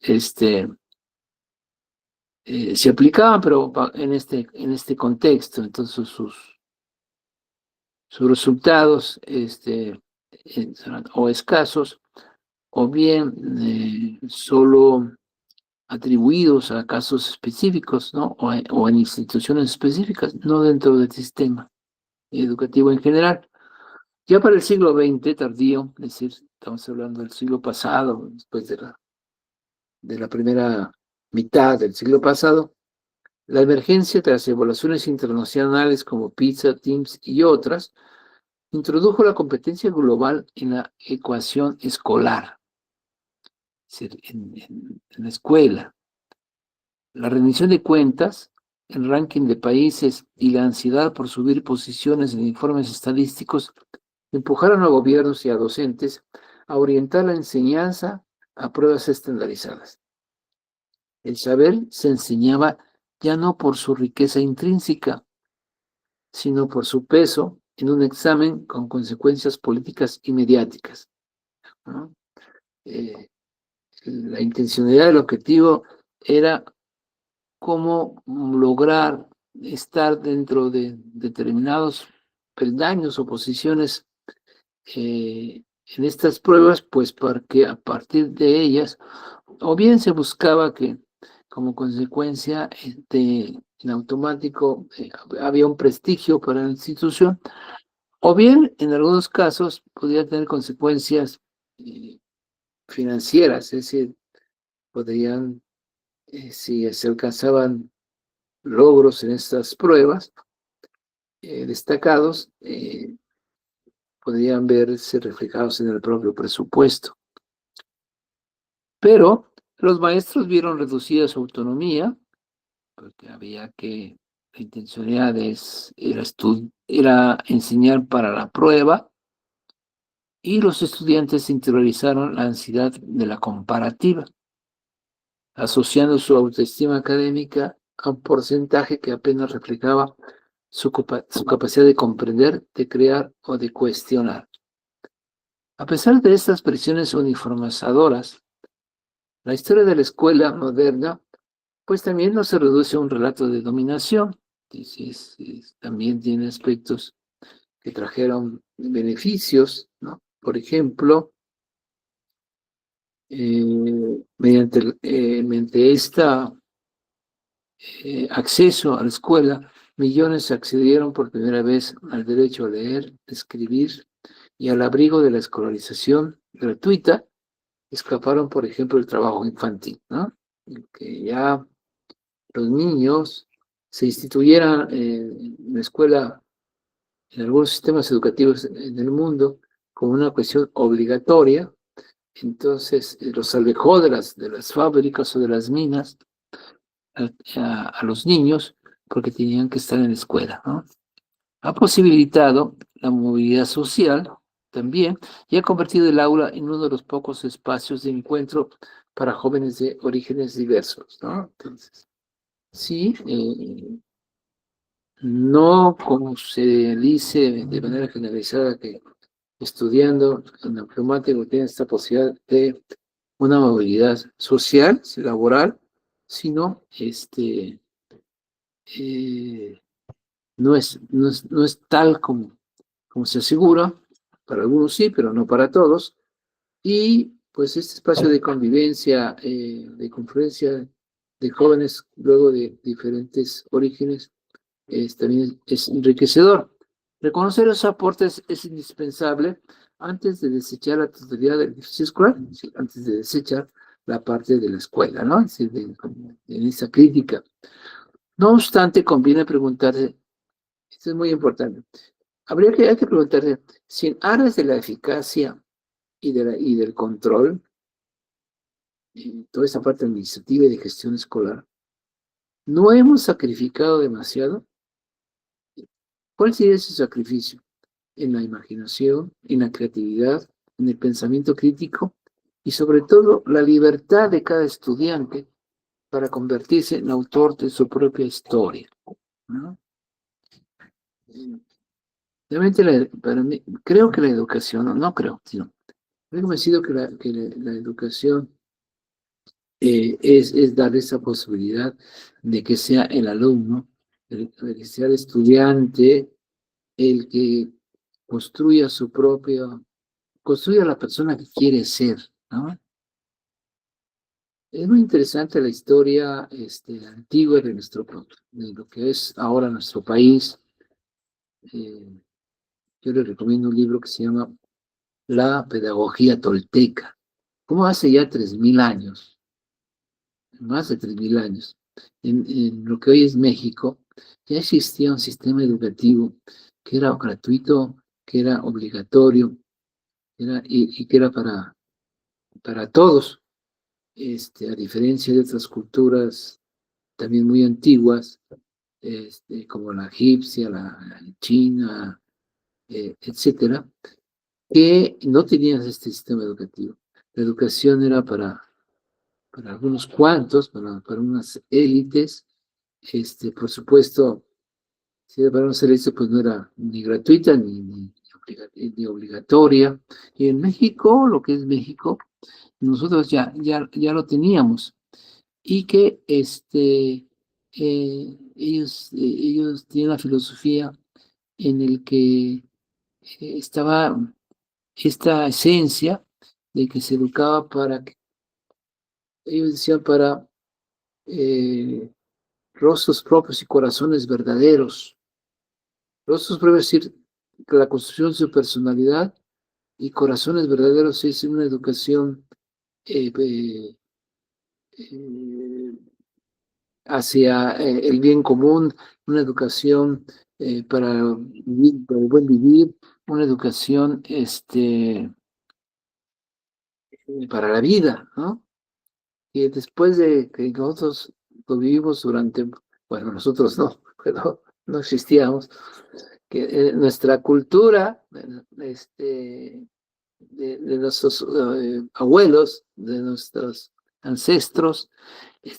se aplicaban, pero en este contexto, entonces sus resultados o escasos, o bien solo atribuidos a casos específicos, ¿no? O en instituciones específicas, no dentro del sistema educativo en general. Ya para el siglo XX tardío, es decir, estamos hablando del siglo pasado, después de la primera mitad del siglo pasado, la emergencia de las evaluaciones internacionales como PISA, TIMSS y otras, introdujo la competencia global en la ecuación escolar, es decir, en la escuela. La rendición de cuentas, el ranking de países y la ansiedad por subir posiciones en informes estadísticos empujaron a gobiernos y a docentes a orientar la enseñanza a pruebas estandarizadas. El saber se enseñaba ya no por su riqueza intrínseca, sino por su peso en un examen con consecuencias políticas y mediáticas, ¿no? La intencionalidad del objetivo era cómo lograr estar dentro de determinados peldaños o posiciones en estas pruebas, pues porque a partir de ellas, o bien se buscaba que como consecuencia en automático había un prestigio para la institución, o bien en algunos casos podía tener consecuencias financieras, es decir, podrían, si se alcanzaban logros en estas pruebas destacados, podrían verse reflejados en el propio presupuesto. Pero los maestros vieron reducida su autonomía, porque la intencionalidad era enseñar para la prueba, y los estudiantes interiorizaron la ansiedad de la comparativa, asociando su autoestima académica a un porcentaje que apenas reflejaba su capacidad de comprender, de crear o de cuestionar. A pesar de estas presiones uniformizadoras, La historia de la escuela moderna, pues también no se reduce a un relato de dominación, también tiene aspectos que trajeron beneficios, ¿no? Por ejemplo, mediante esta acceso a la escuela, millones accedieron por primera vez al derecho a leer, escribir y al abrigo de la escolarización gratuita. Escaparon, por ejemplo, del trabajo infantil, ¿no? Que ya los niños se instituyeran en la escuela, en algunos sistemas educativos en el mundo, como una cuestión obligatoria. Entonces los alejó de las fábricas o de las minas a los niños porque tenían que estar en la escuela, ¿no? Ha posibilitado la movilidad social también y ha convertido el aula en uno de los pocos espacios de encuentro para jóvenes de orígenes diversos, ¿no? Entonces, sí, no como se dice de manera generalizada que estudiando en automático tienen esta posibilidad de una movilidad social, laboral, sino no es tal como se asegura, para algunos sí, pero no para todos, y pues este espacio de convivencia, de confluencia de jóvenes luego de diferentes orígenes, también es enriquecedor. Reconocer los aportes es indispensable antes de desechar la totalidad del edificio escolar, sí, antes de desechar la parte de la escuela, ¿no? Es decir, en esa crítica. No obstante, conviene preguntarse, esto es muy importante, hay que preguntarse si en aras de la eficacia y del control, toda esa parte administrativa y de gestión escolar, ¿no hemos sacrificado demasiado? ¿Cuál sería ese sacrificio? En la imaginación, en la creatividad, en el pensamiento crítico y sobre todo la libertad de cada estudiante para convertirse en autor de su propia historia, ¿no? Realmente para mí, creo que la educación, no creo, sino estoy convencido que la educación es dar esa posibilidad de que sea el alumno, de que sea el estudiante, el que construya construya la persona que quiere ser, ¿no? Es muy interesante la historia antigua de de lo que es ahora nuestro país. Yo les recomiendo un libro que se llama La Pedagogía Tolteca. ¿Cómo hace ya 3.000 años? Más de 3.000 años. En lo que hoy es México, ya existía un sistema educativo que era gratuito, que era obligatorio, y que era para todos, a diferencia de otras culturas también muy antiguas, como la egipcia, la china, etcétera, que no tenían este sistema educativo. La educación era para algunos cuantos, para unas élites, por supuesto, si era para unas élites, pues no era ni gratuita ni obligatoria. Y en México, lo que es México, nosotros ya lo teníamos. Y que ellos tienen la filosofía en el que estaba esta esencia de que se educaba ellos decían, para rostros propios y corazones verdaderos. Rostros propios, es decir, que la construcción de su personalidad, y corazones verdaderos es una educación hacia el bien común, una educación para el buen vivir, una educación para la vida, ¿no? Y después de que nosotros lo vivimos bueno, nosotros no, pero no existíamos, que nuestra cultura, de nuestros abuelos, de nuestros ancestros,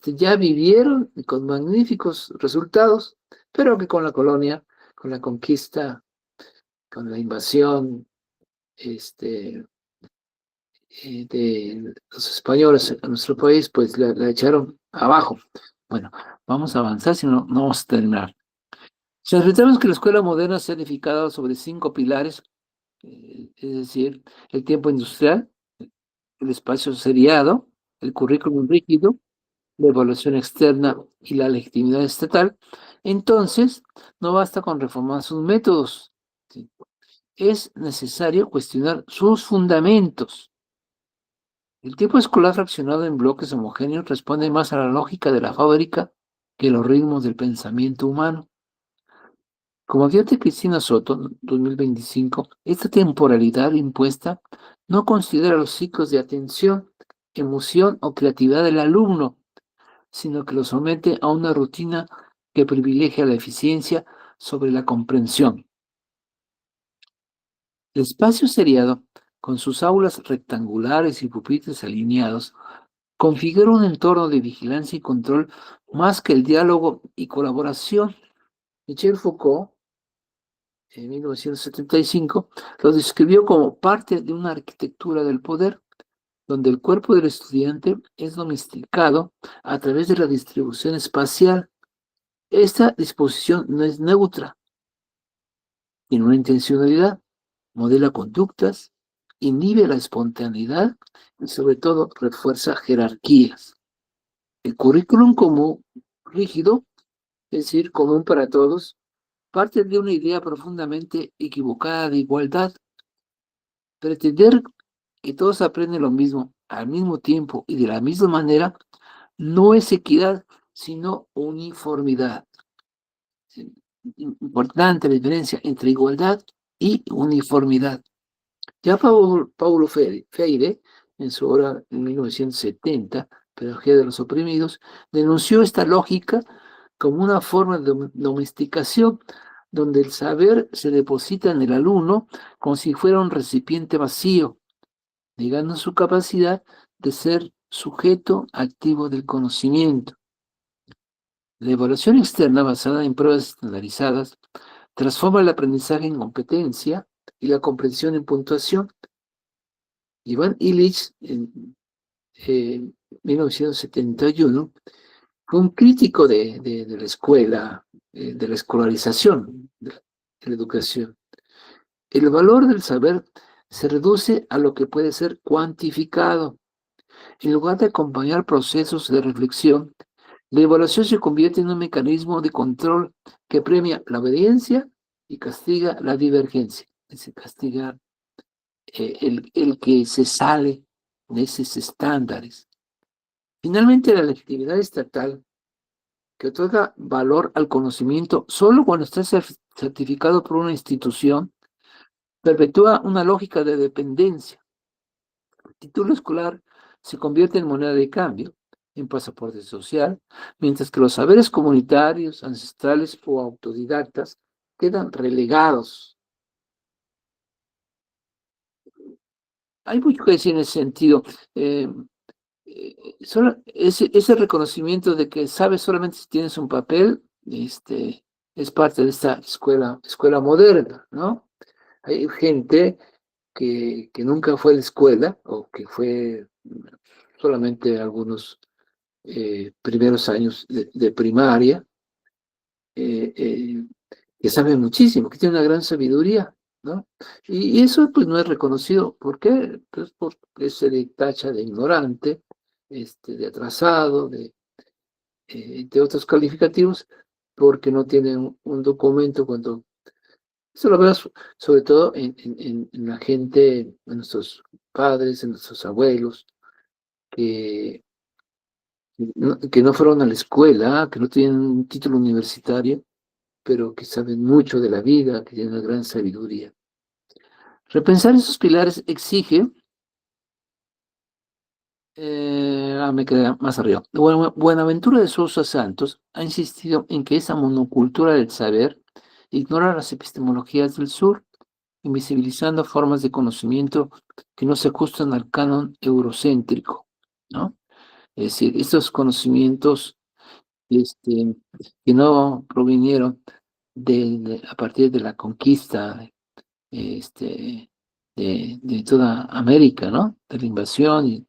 ya vivieron con magníficos resultados, pero que con la colonia, con la conquista, con la invasión, de los españoles a nuestro país, pues la echaron abajo. Bueno, vamos a avanzar, si no, no vamos a terminar. Si necesitamos que la escuela moderna sea edificada sobre 5 pilares, es decir, el tiempo industrial, el espacio seriado, el currículum rígido, la evaluación externa y la legitimidad estatal, entonces no basta con reformar sus métodos. ¿Sí? Es necesario cuestionar sus fundamentos. El tiempo escolar fraccionado en bloques homogéneos responde más a la lógica de la fábrica que los ritmos del pensamiento humano. Como advierte Cristina Soto, 2025, esta temporalidad impuesta no considera los ciclos de atención, emoción o creatividad del alumno, sino que lo somete a una rutina que privilegia la eficiencia sobre la comprensión. El espacio seriado, con sus aulas rectangulares y pupitres alineados, configura un entorno de vigilancia y control más que el diálogo y colaboración. Michel Foucault, en 1975, lo describió como parte de una arquitectura del poder, donde el cuerpo del estudiante es domesticado a través de la distribución espacial. Esta disposición no es neutra, tiene una intencionalidad, modela conductas, inhibe la espontaneidad y sobre todo refuerza jerarquías. El currículum común rígido, es decir, común para todos, parte de una idea profundamente equivocada de igualdad. Pretender que todos aprenden lo mismo al mismo tiempo y de la misma manera no es equidad, sino uniformidad. Importante la diferencia entre igualdad y uniformidad. Ya Paulo Freire, en su obra en 1970, Pedagogía de los Oprimidos, denunció esta lógica como una forma de domesticación donde el saber se deposita en el alumno como si fuera un recipiente vacío, negando su capacidad de ser sujeto activo del conocimiento. La evaluación externa basada en pruebas estandarizadas transforma el aprendizaje en competencia y la comprensión en puntuación. Iván Illich, en 1971, fue un crítico de la escuela, de la escolarización, de la educación. El valor del saber se reduce a lo que puede ser cuantificado. En lugar de acompañar procesos de reflexión, la evaluación se convierte en un mecanismo de control que premia la obediencia y castiga la divergencia. Es castigar el que se sale de esos estándares. Finalmente, la legitimidad estatal, que otorga valor al conocimiento solo cuando está certificado por una institución, perpetúa una lógica de dependencia. El título escolar se convierte en moneda de cambio, en pasaporte social, mientras que los saberes comunitarios, ancestrales o autodidactas quedan relegados. Hay mucho que decir en ese sentido. Ese reconocimiento de que sabes solamente si tienes un papel, es parte de esta escuela moderna, ¿no? Hay gente que nunca fue a la escuela o que fue solamente algunos primeros años de primaria, que sabe muchísimo, que tiene una gran sabiduría, ¿no? Y eso pues no es reconocido. ¿Por qué? Pues porque se le tacha de ignorante, de atrasado, de otros calificativos, porque no tienen un documento cuando... Eso lo vemos sobre todo en la gente, en nuestros padres, en nuestros abuelos, que no fueron a la escuela, que no tienen un título universitario, pero que saben mucho de la vida, que tienen una gran sabiduría. Repensar esos pilares exige... me quedé más arriba. Buenaventura de Sousa Santos ha insistido en que esa monocultura del saber ignora las epistemologías del sur, invisibilizando formas de conocimiento que no se ajustan al canon eurocéntrico, ¿no? Es decir, estos conocimientos que no provinieron a partir de la conquista de toda América, ¿no? De la invasión y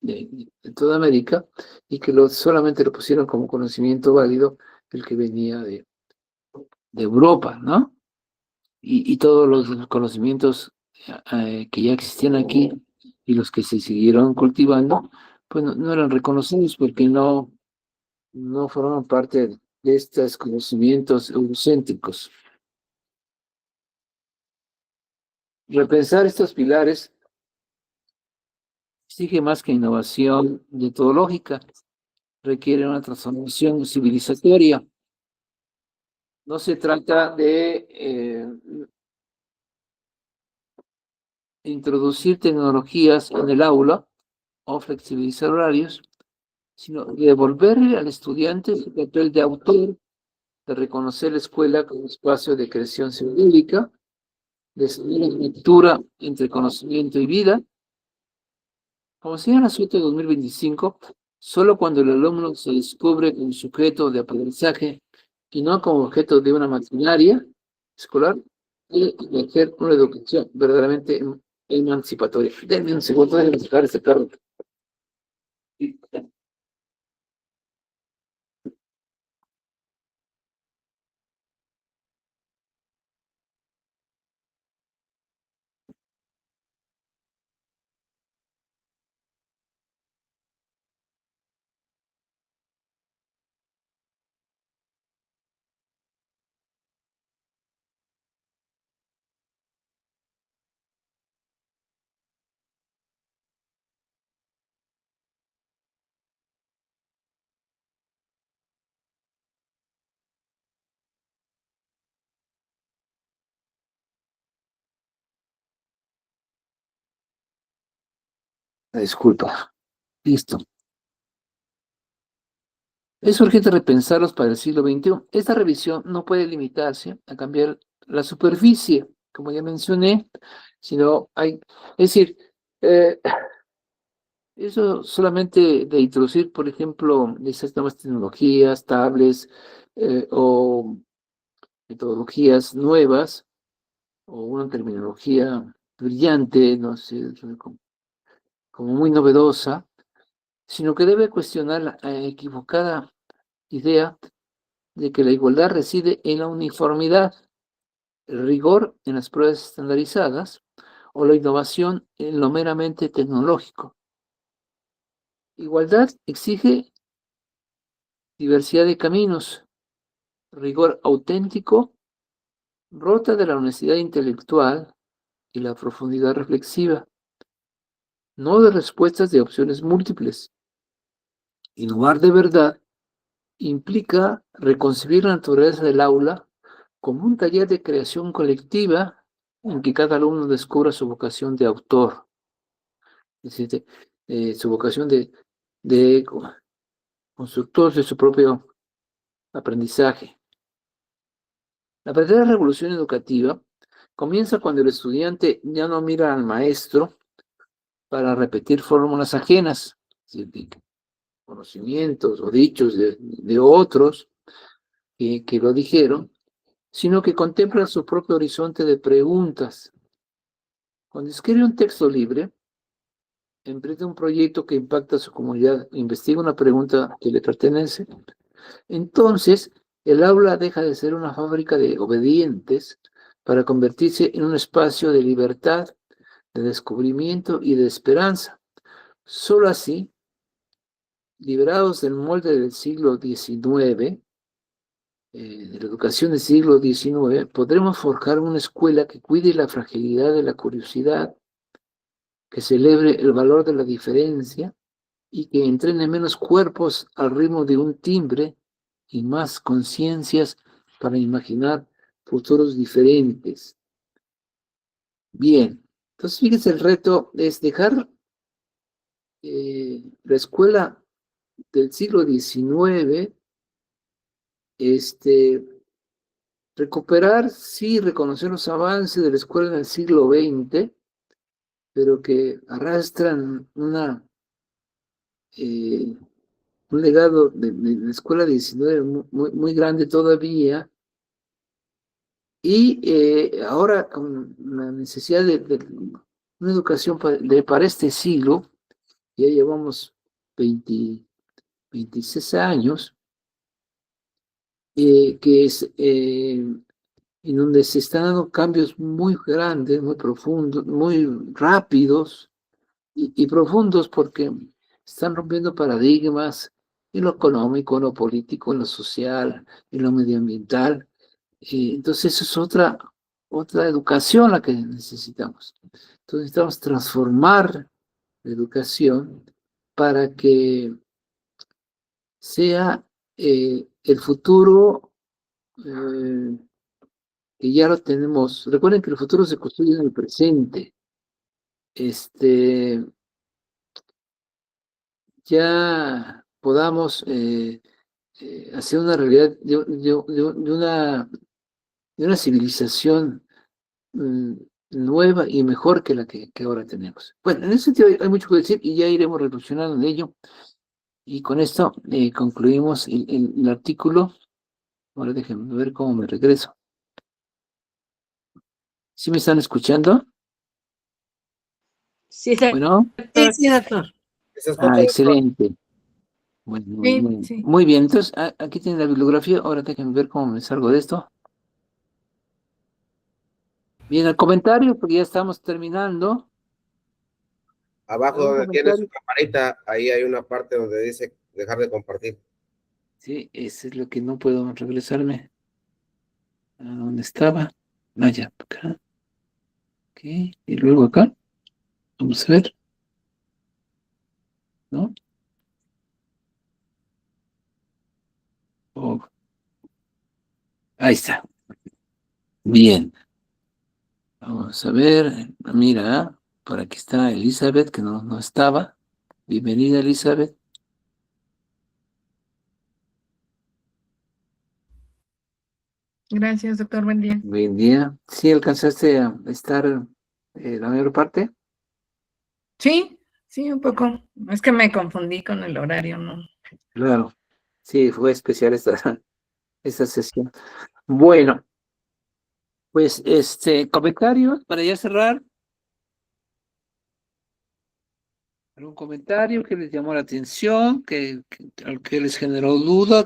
de toda América, y que solamente lo pusieron como conocimiento válido el que venía de Europa, ¿no? Y todos los conocimientos que ya existían aquí y los que se siguieron cultivando, pues no eran reconocidos porque no forman parte de estos conocimientos eurocéntricos. Repensar estos pilares exige más que innovación metodológica, requiere una transformación civilizatoria. No se trata de introducir tecnologías en el aula o flexibilizar horarios, sino de devolverle al estudiante su papel de autor, de reconocer la escuela como espacio de creación simbólica, de una ruptura entre conocimiento y vida. Como señala Soto 2025, solo cuando el alumno se descubre como sujeto de aprendizaje y no como objeto de una maquinaria escolar, puede ejercer una educación verdaderamente emancipatoria. Denme un segundo, déjenme sacar este carro. Disculpa. Listo. Es urgente repensarlos para el siglo XXI. Esta revisión no puede limitarse a cambiar la superficie, como ya mencioné, sino es decir, eso solamente de introducir, por ejemplo, esas nuevas tecnologías, tablets o metodologías nuevas, o una terminología brillante, no sé, como muy novedosa, sino que debe cuestionar la equivocada idea de que la igualdad reside en la uniformidad, el rigor en las pruebas estandarizadas o la innovación en lo meramente tecnológico. Igualdad exige diversidad de caminos, rigor auténtico, rota de la honestidad intelectual y la profundidad reflexiva, no de respuestas de opciones múltiples. Innovar de verdad implica reconcebir la naturaleza del aula como un taller de creación colectiva en que cada alumno descubra su vocación de autor, es decir, su vocación de constructor de su propio aprendizaje. La verdadera revolución educativa comienza cuando el estudiante ya no mira al maestro para repetir fórmulas ajenas, es decir, conocimientos o dichos de otros que lo dijeron, sino que contempla su propio horizonte de preguntas. Cuando escribe un texto libre, emprende un proyecto que impacta a su comunidad, investiga una pregunta que le pertenece, entonces el aula deja de ser una fábrica de obedientes para convertirse en un espacio de libertad, de descubrimiento y de esperanza. Solo así, liberados del molde del siglo XIX, de la educación del siglo XIX, podremos forjar una escuela que cuide la fragilidad de la curiosidad, que celebre el valor de la diferencia y que entrene menos cuerpos al ritmo de un timbre y más conciencias para imaginar futuros diferentes. Bien, entonces fíjense, el reto es dejar la escuela del siglo XIX, recuperar, sí, reconocer los avances de la escuela del siglo XX, pero que arrastran un legado de la escuela XIX muy grande todavía, Y ahora con la necesidad de una educación para este siglo, ya llevamos 26 años, que es en donde se están dando cambios muy grandes, muy profundos, muy rápidos y profundos, porque están rompiendo paradigmas en lo económico, en lo político, en lo social, en lo medioambiental. Entonces, eso es otra educación la que necesitamos. Entonces, necesitamos transformar la educación para que sea el futuro que ya lo tenemos. Recuerden que el futuro se construye en el presente. Ya podamos hacer una realidad de una civilización nueva y mejor que la que ahora tenemos. Bueno, en ese sentido hay mucho que decir y ya iremos reflexionando en ello. Y con esto concluimos el artículo. Ahora déjenme ver cómo me regreso. ¿Sí me están escuchando? Sí, Bueno. Sí, doctor. Se escucha, doctor. Excelente. Bueno, Sí. muy bien. Entonces, aquí tiene la bibliografía. Ahora déjenme ver cómo me salgo de esto. Bien, el comentario, porque ya estamos terminando. Abajo donde tiene su camarita, ahí hay una parte donde dice dejar de compartir. Sí, eso es lo que no puedo regresarme a donde estaba. Ya, acá. Ok, y luego acá. Vamos a ver. ¿No? Oh. Ahí está. Bien. Vamos a ver. Mira, por aquí está Elizabeth, que no estaba. Bienvenida, Elizabeth. Gracias, doctor. Buen día. Buen día. ¿Sí alcanzaste a estar la mayor parte? Sí, un poco. Es que me confundí con el horario, ¿no? Claro. Sí, fue especial esta sesión. Bueno, pues comentarios para ya cerrar. ¿Algún comentario que les llamó la atención, que les generó duda,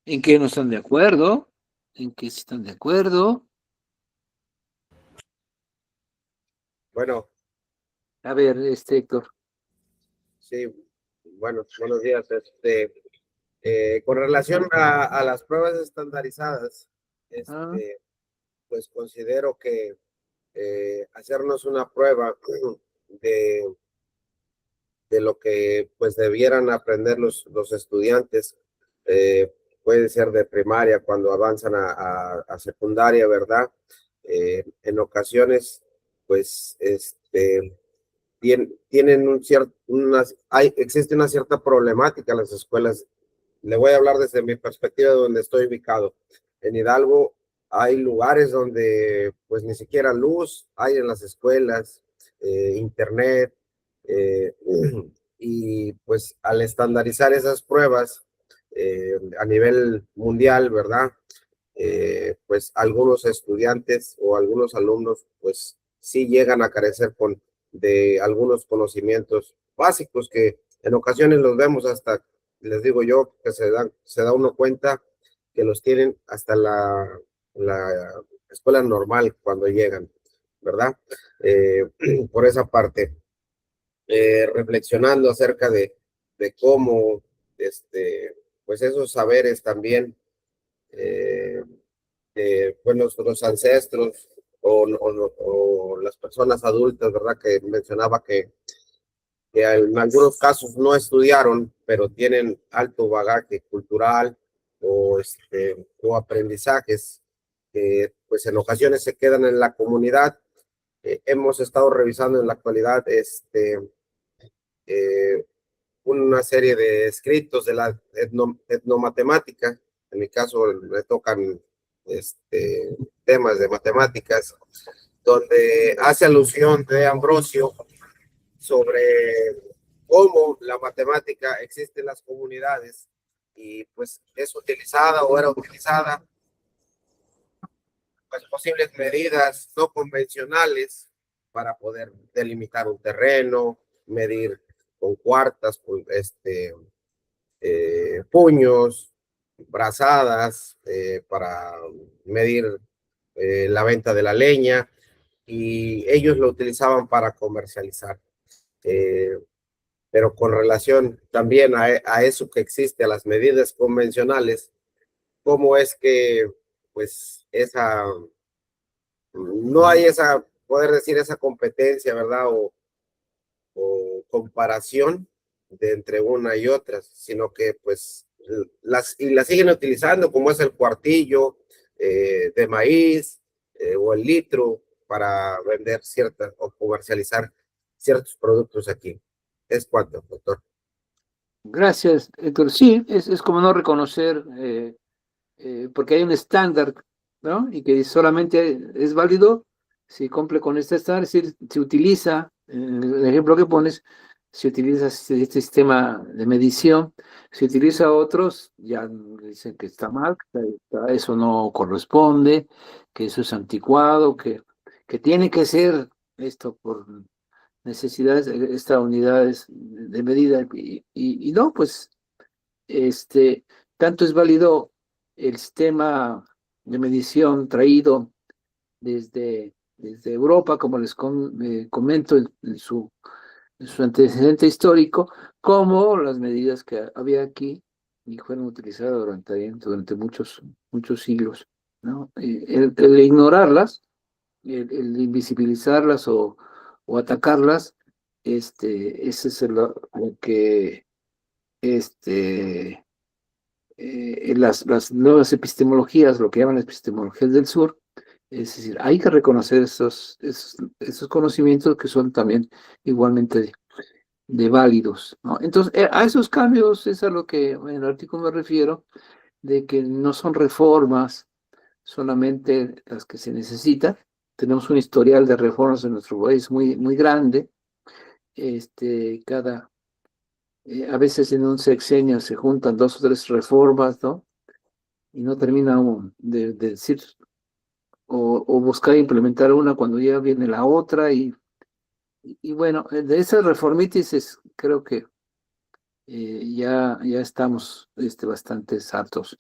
en qué no están de acuerdo, en qué sí están de acuerdo? Bueno. A ver, Héctor. Sí, bueno, buenos días. Con relación a las pruebas estandarizadas, pues considero que hacernos una prueba de lo que pues debieran aprender los estudiantes, puede ser de primaria cuando avanzan a secundaria, ¿verdad? En ocasiones, pues, tienen existe una cierta problemática en las escuelas. Le voy a hablar desde mi perspectiva de donde estoy ubicado. En Hidalgo hay lugares donde pues ni siquiera luz hay en las escuelas, internet, y pues al estandarizar esas pruebas a nivel mundial, ¿verdad? Pues algunos estudiantes o algunos alumnos pues sí llegan a carecer de algunos conocimientos básicos que en ocasiones los vemos hasta, les digo yo, que se da uno cuenta que los tienen hasta la escuela normal cuando llegan, ¿verdad? Por esa parte, reflexionando acerca de cómo, pues esos saberes también, pues nuestros ancestros o las personas adultas, ¿verdad? Que mencionaba que en algunos casos no estudiaron, pero tienen alto bagaje cultural o aprendizajes que pues en ocasiones se quedan en la comunidad. Hemos estado revisando en la actualidad una serie de escritos de la etnomatemática. En mi caso me tocan temas de matemáticas, donde hace alusión de Ambrosio sobre cómo la matemática existe en las comunidades y pues es utilizada o era utilizada pues, posibles medidas no convencionales para poder delimitar un terreno, medir con cuartas, con puños, brazadas, para medir la venta de la leña, y ellos lo utilizaban para comercializar. Pero con relación también a eso que existe, a las medidas convencionales, ¿cómo es que pues no hay esa, poder decir, esa competencia, ¿verdad? O comparación de entre una y otra, sino que pues las siguen utilizando, como es el cuartillo de maíz o el litro, para vender ciertas o comercializar ciertos productos aquí. ¿Es cuánto, doctor? Gracias, Héctor. Sí, es como no reconocer, porque hay un estándar, ¿no? Y que solamente es válido si cumple con este estándar, es decir, se utiliza, en el ejemplo que pones, se utiliza este sistema de medición, se utiliza otros, ya dicen que está mal, que eso no corresponde, que eso es anticuado, que tiene que ser esto por necesidades, estas unidades de medida, y no, pues, tanto es válido el sistema de medición traído desde Europa, como les comento en su antecedente histórico, como las medidas que había aquí y fueron utilizadas durante muchos siglos, ¿no? El ignorarlas, el invisibilizarlas o atacarlas, ese es lo que las nuevas epistemologías, lo que llaman las epistemologías del sur, es decir, hay que reconocer esos conocimientos que son también igualmente de válidos, ¿no? Entonces, a esos cambios es a lo que en el artículo me refiero, de que no son reformas solamente las que se necesitan. Tenemos un historial de reformas en nuestro país muy grande. A veces en un sexenio se juntan 2 o 3 reformas, ¿no? Y no termina aún de decir o buscar implementar una cuando ya viene la otra. Y bueno, de esas reformitis creo que ya estamos bastante hartos.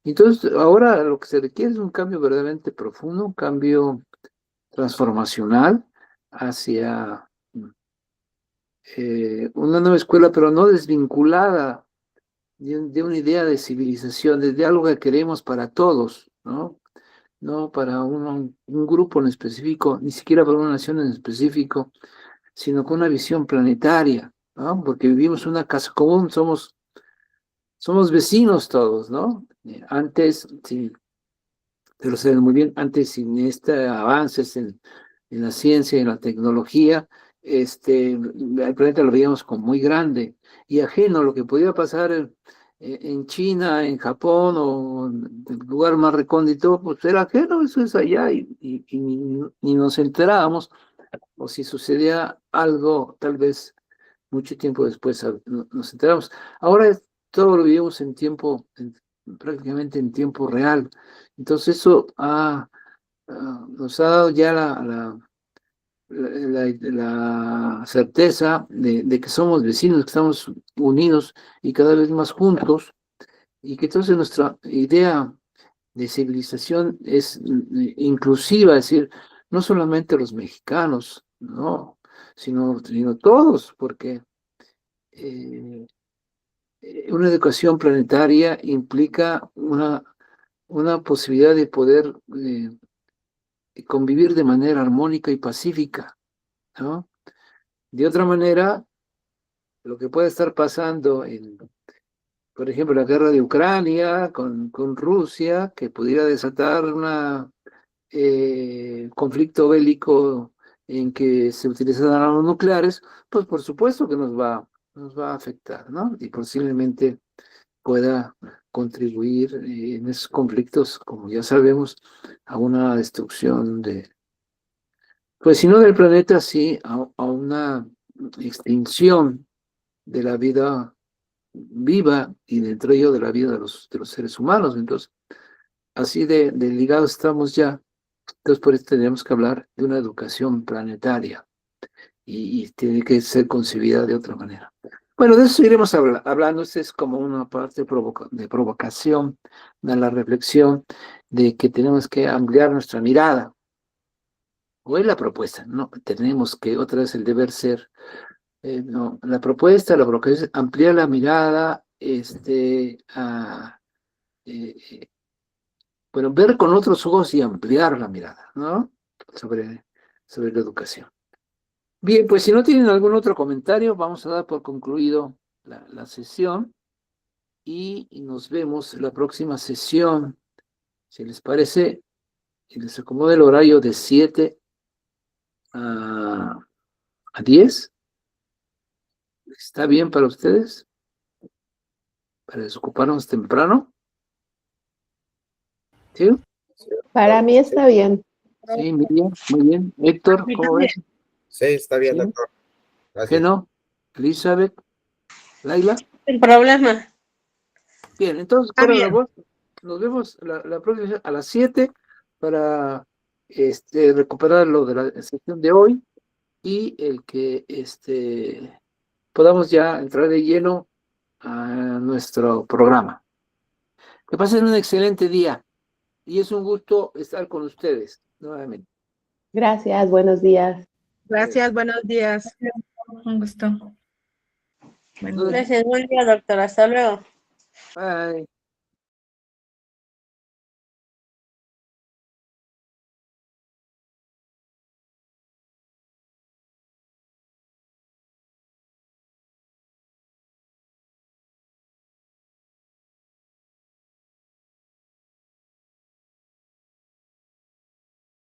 Entonces, ahora lo que se requiere es un cambio verdaderamente profundo, un cambio transformacional hacia una nueva escuela, pero no desvinculada de una idea de civilización, de algo que queremos para todos, ¿no? No para un grupo en específico, ni siquiera para una nación en específico, sino con una visión planetaria, ¿no? Porque vivimos en una casa común, somos vecinos todos, ¿no? Antes, sí, pero se ven muy bien, antes sin avances en la ciencia y en la tecnología, el planeta lo veíamos como muy grande y ajeno a lo que podía pasar en China, en Japón o en el lugar más recóndito, pues era ajeno, eso es allá y ni nos enterábamos, o si sucedía algo, tal vez mucho tiempo después nos enteramos. Ahora todo lo vivimos prácticamente en tiempo real. Entonces eso nos ha dado ya la certeza de que somos vecinos, que estamos unidos y cada vez más juntos, y que entonces nuestra idea de civilización es inclusiva, es decir, no solamente los mexicanos, no, sino todos, porque una educación planetaria implica una posibilidad de poder convivir de manera armónica y pacífica, ¿no? De otra manera, lo que puede estar pasando por ejemplo, la guerra de Ucrania con Rusia, que pudiera desatar un conflicto bélico en que se utilizan armas nucleares, pues por supuesto que nos va a afectar, ¿no? Y posiblemente pueda contribuir en esos conflictos, como ya sabemos, a una destrucción pues si no del planeta, sí, a una extinción de la vida viva y dentro de ello de la vida de los seres humanos. Entonces, así de ligados estamos ya Entonces, por eso tenemos que hablar de una educación planetaria y tiene que ser concebida de otra manera. Bueno, de eso seguiremos hablando. Este es como una parte de provocación, de la reflexión, de que tenemos que ampliar nuestra mirada. O es la propuesta, no, tenemos que, otra vez el deber ser, no, la propuesta es ampliar la mirada, bueno, ver con otros ojos y ampliar la mirada, ¿no? Sobre la educación. Bien, pues si no tienen algún otro comentario, vamos a dar por concluido la sesión y nos vemos en la próxima sesión. Si les parece, y les acomoda el horario de 7 a 10. ¿Está bien para ustedes? ¿Para desocuparnos temprano? ¿Sí? Para mí está bien. Sí, Miriam, muy bien. Héctor, ¿cómo ves? Sí, está bien, Sí. doctor. ¿Qué Gracias. no? Elizabeth, Laila. Sin problema. Bien, entonces, Está fuera la bien. voz, nos vemos la próxima a las 7 para recuperar lo de la sesión de hoy y el que podamos ya entrar de lleno a nuestro programa. Que pasen un excelente día y es un gusto estar con ustedes nuevamente. Gracias, buenos días. Gracias, buenos días. Un gusto. Bueno. Gracias, buen día, doctora. Hasta luego. Bye.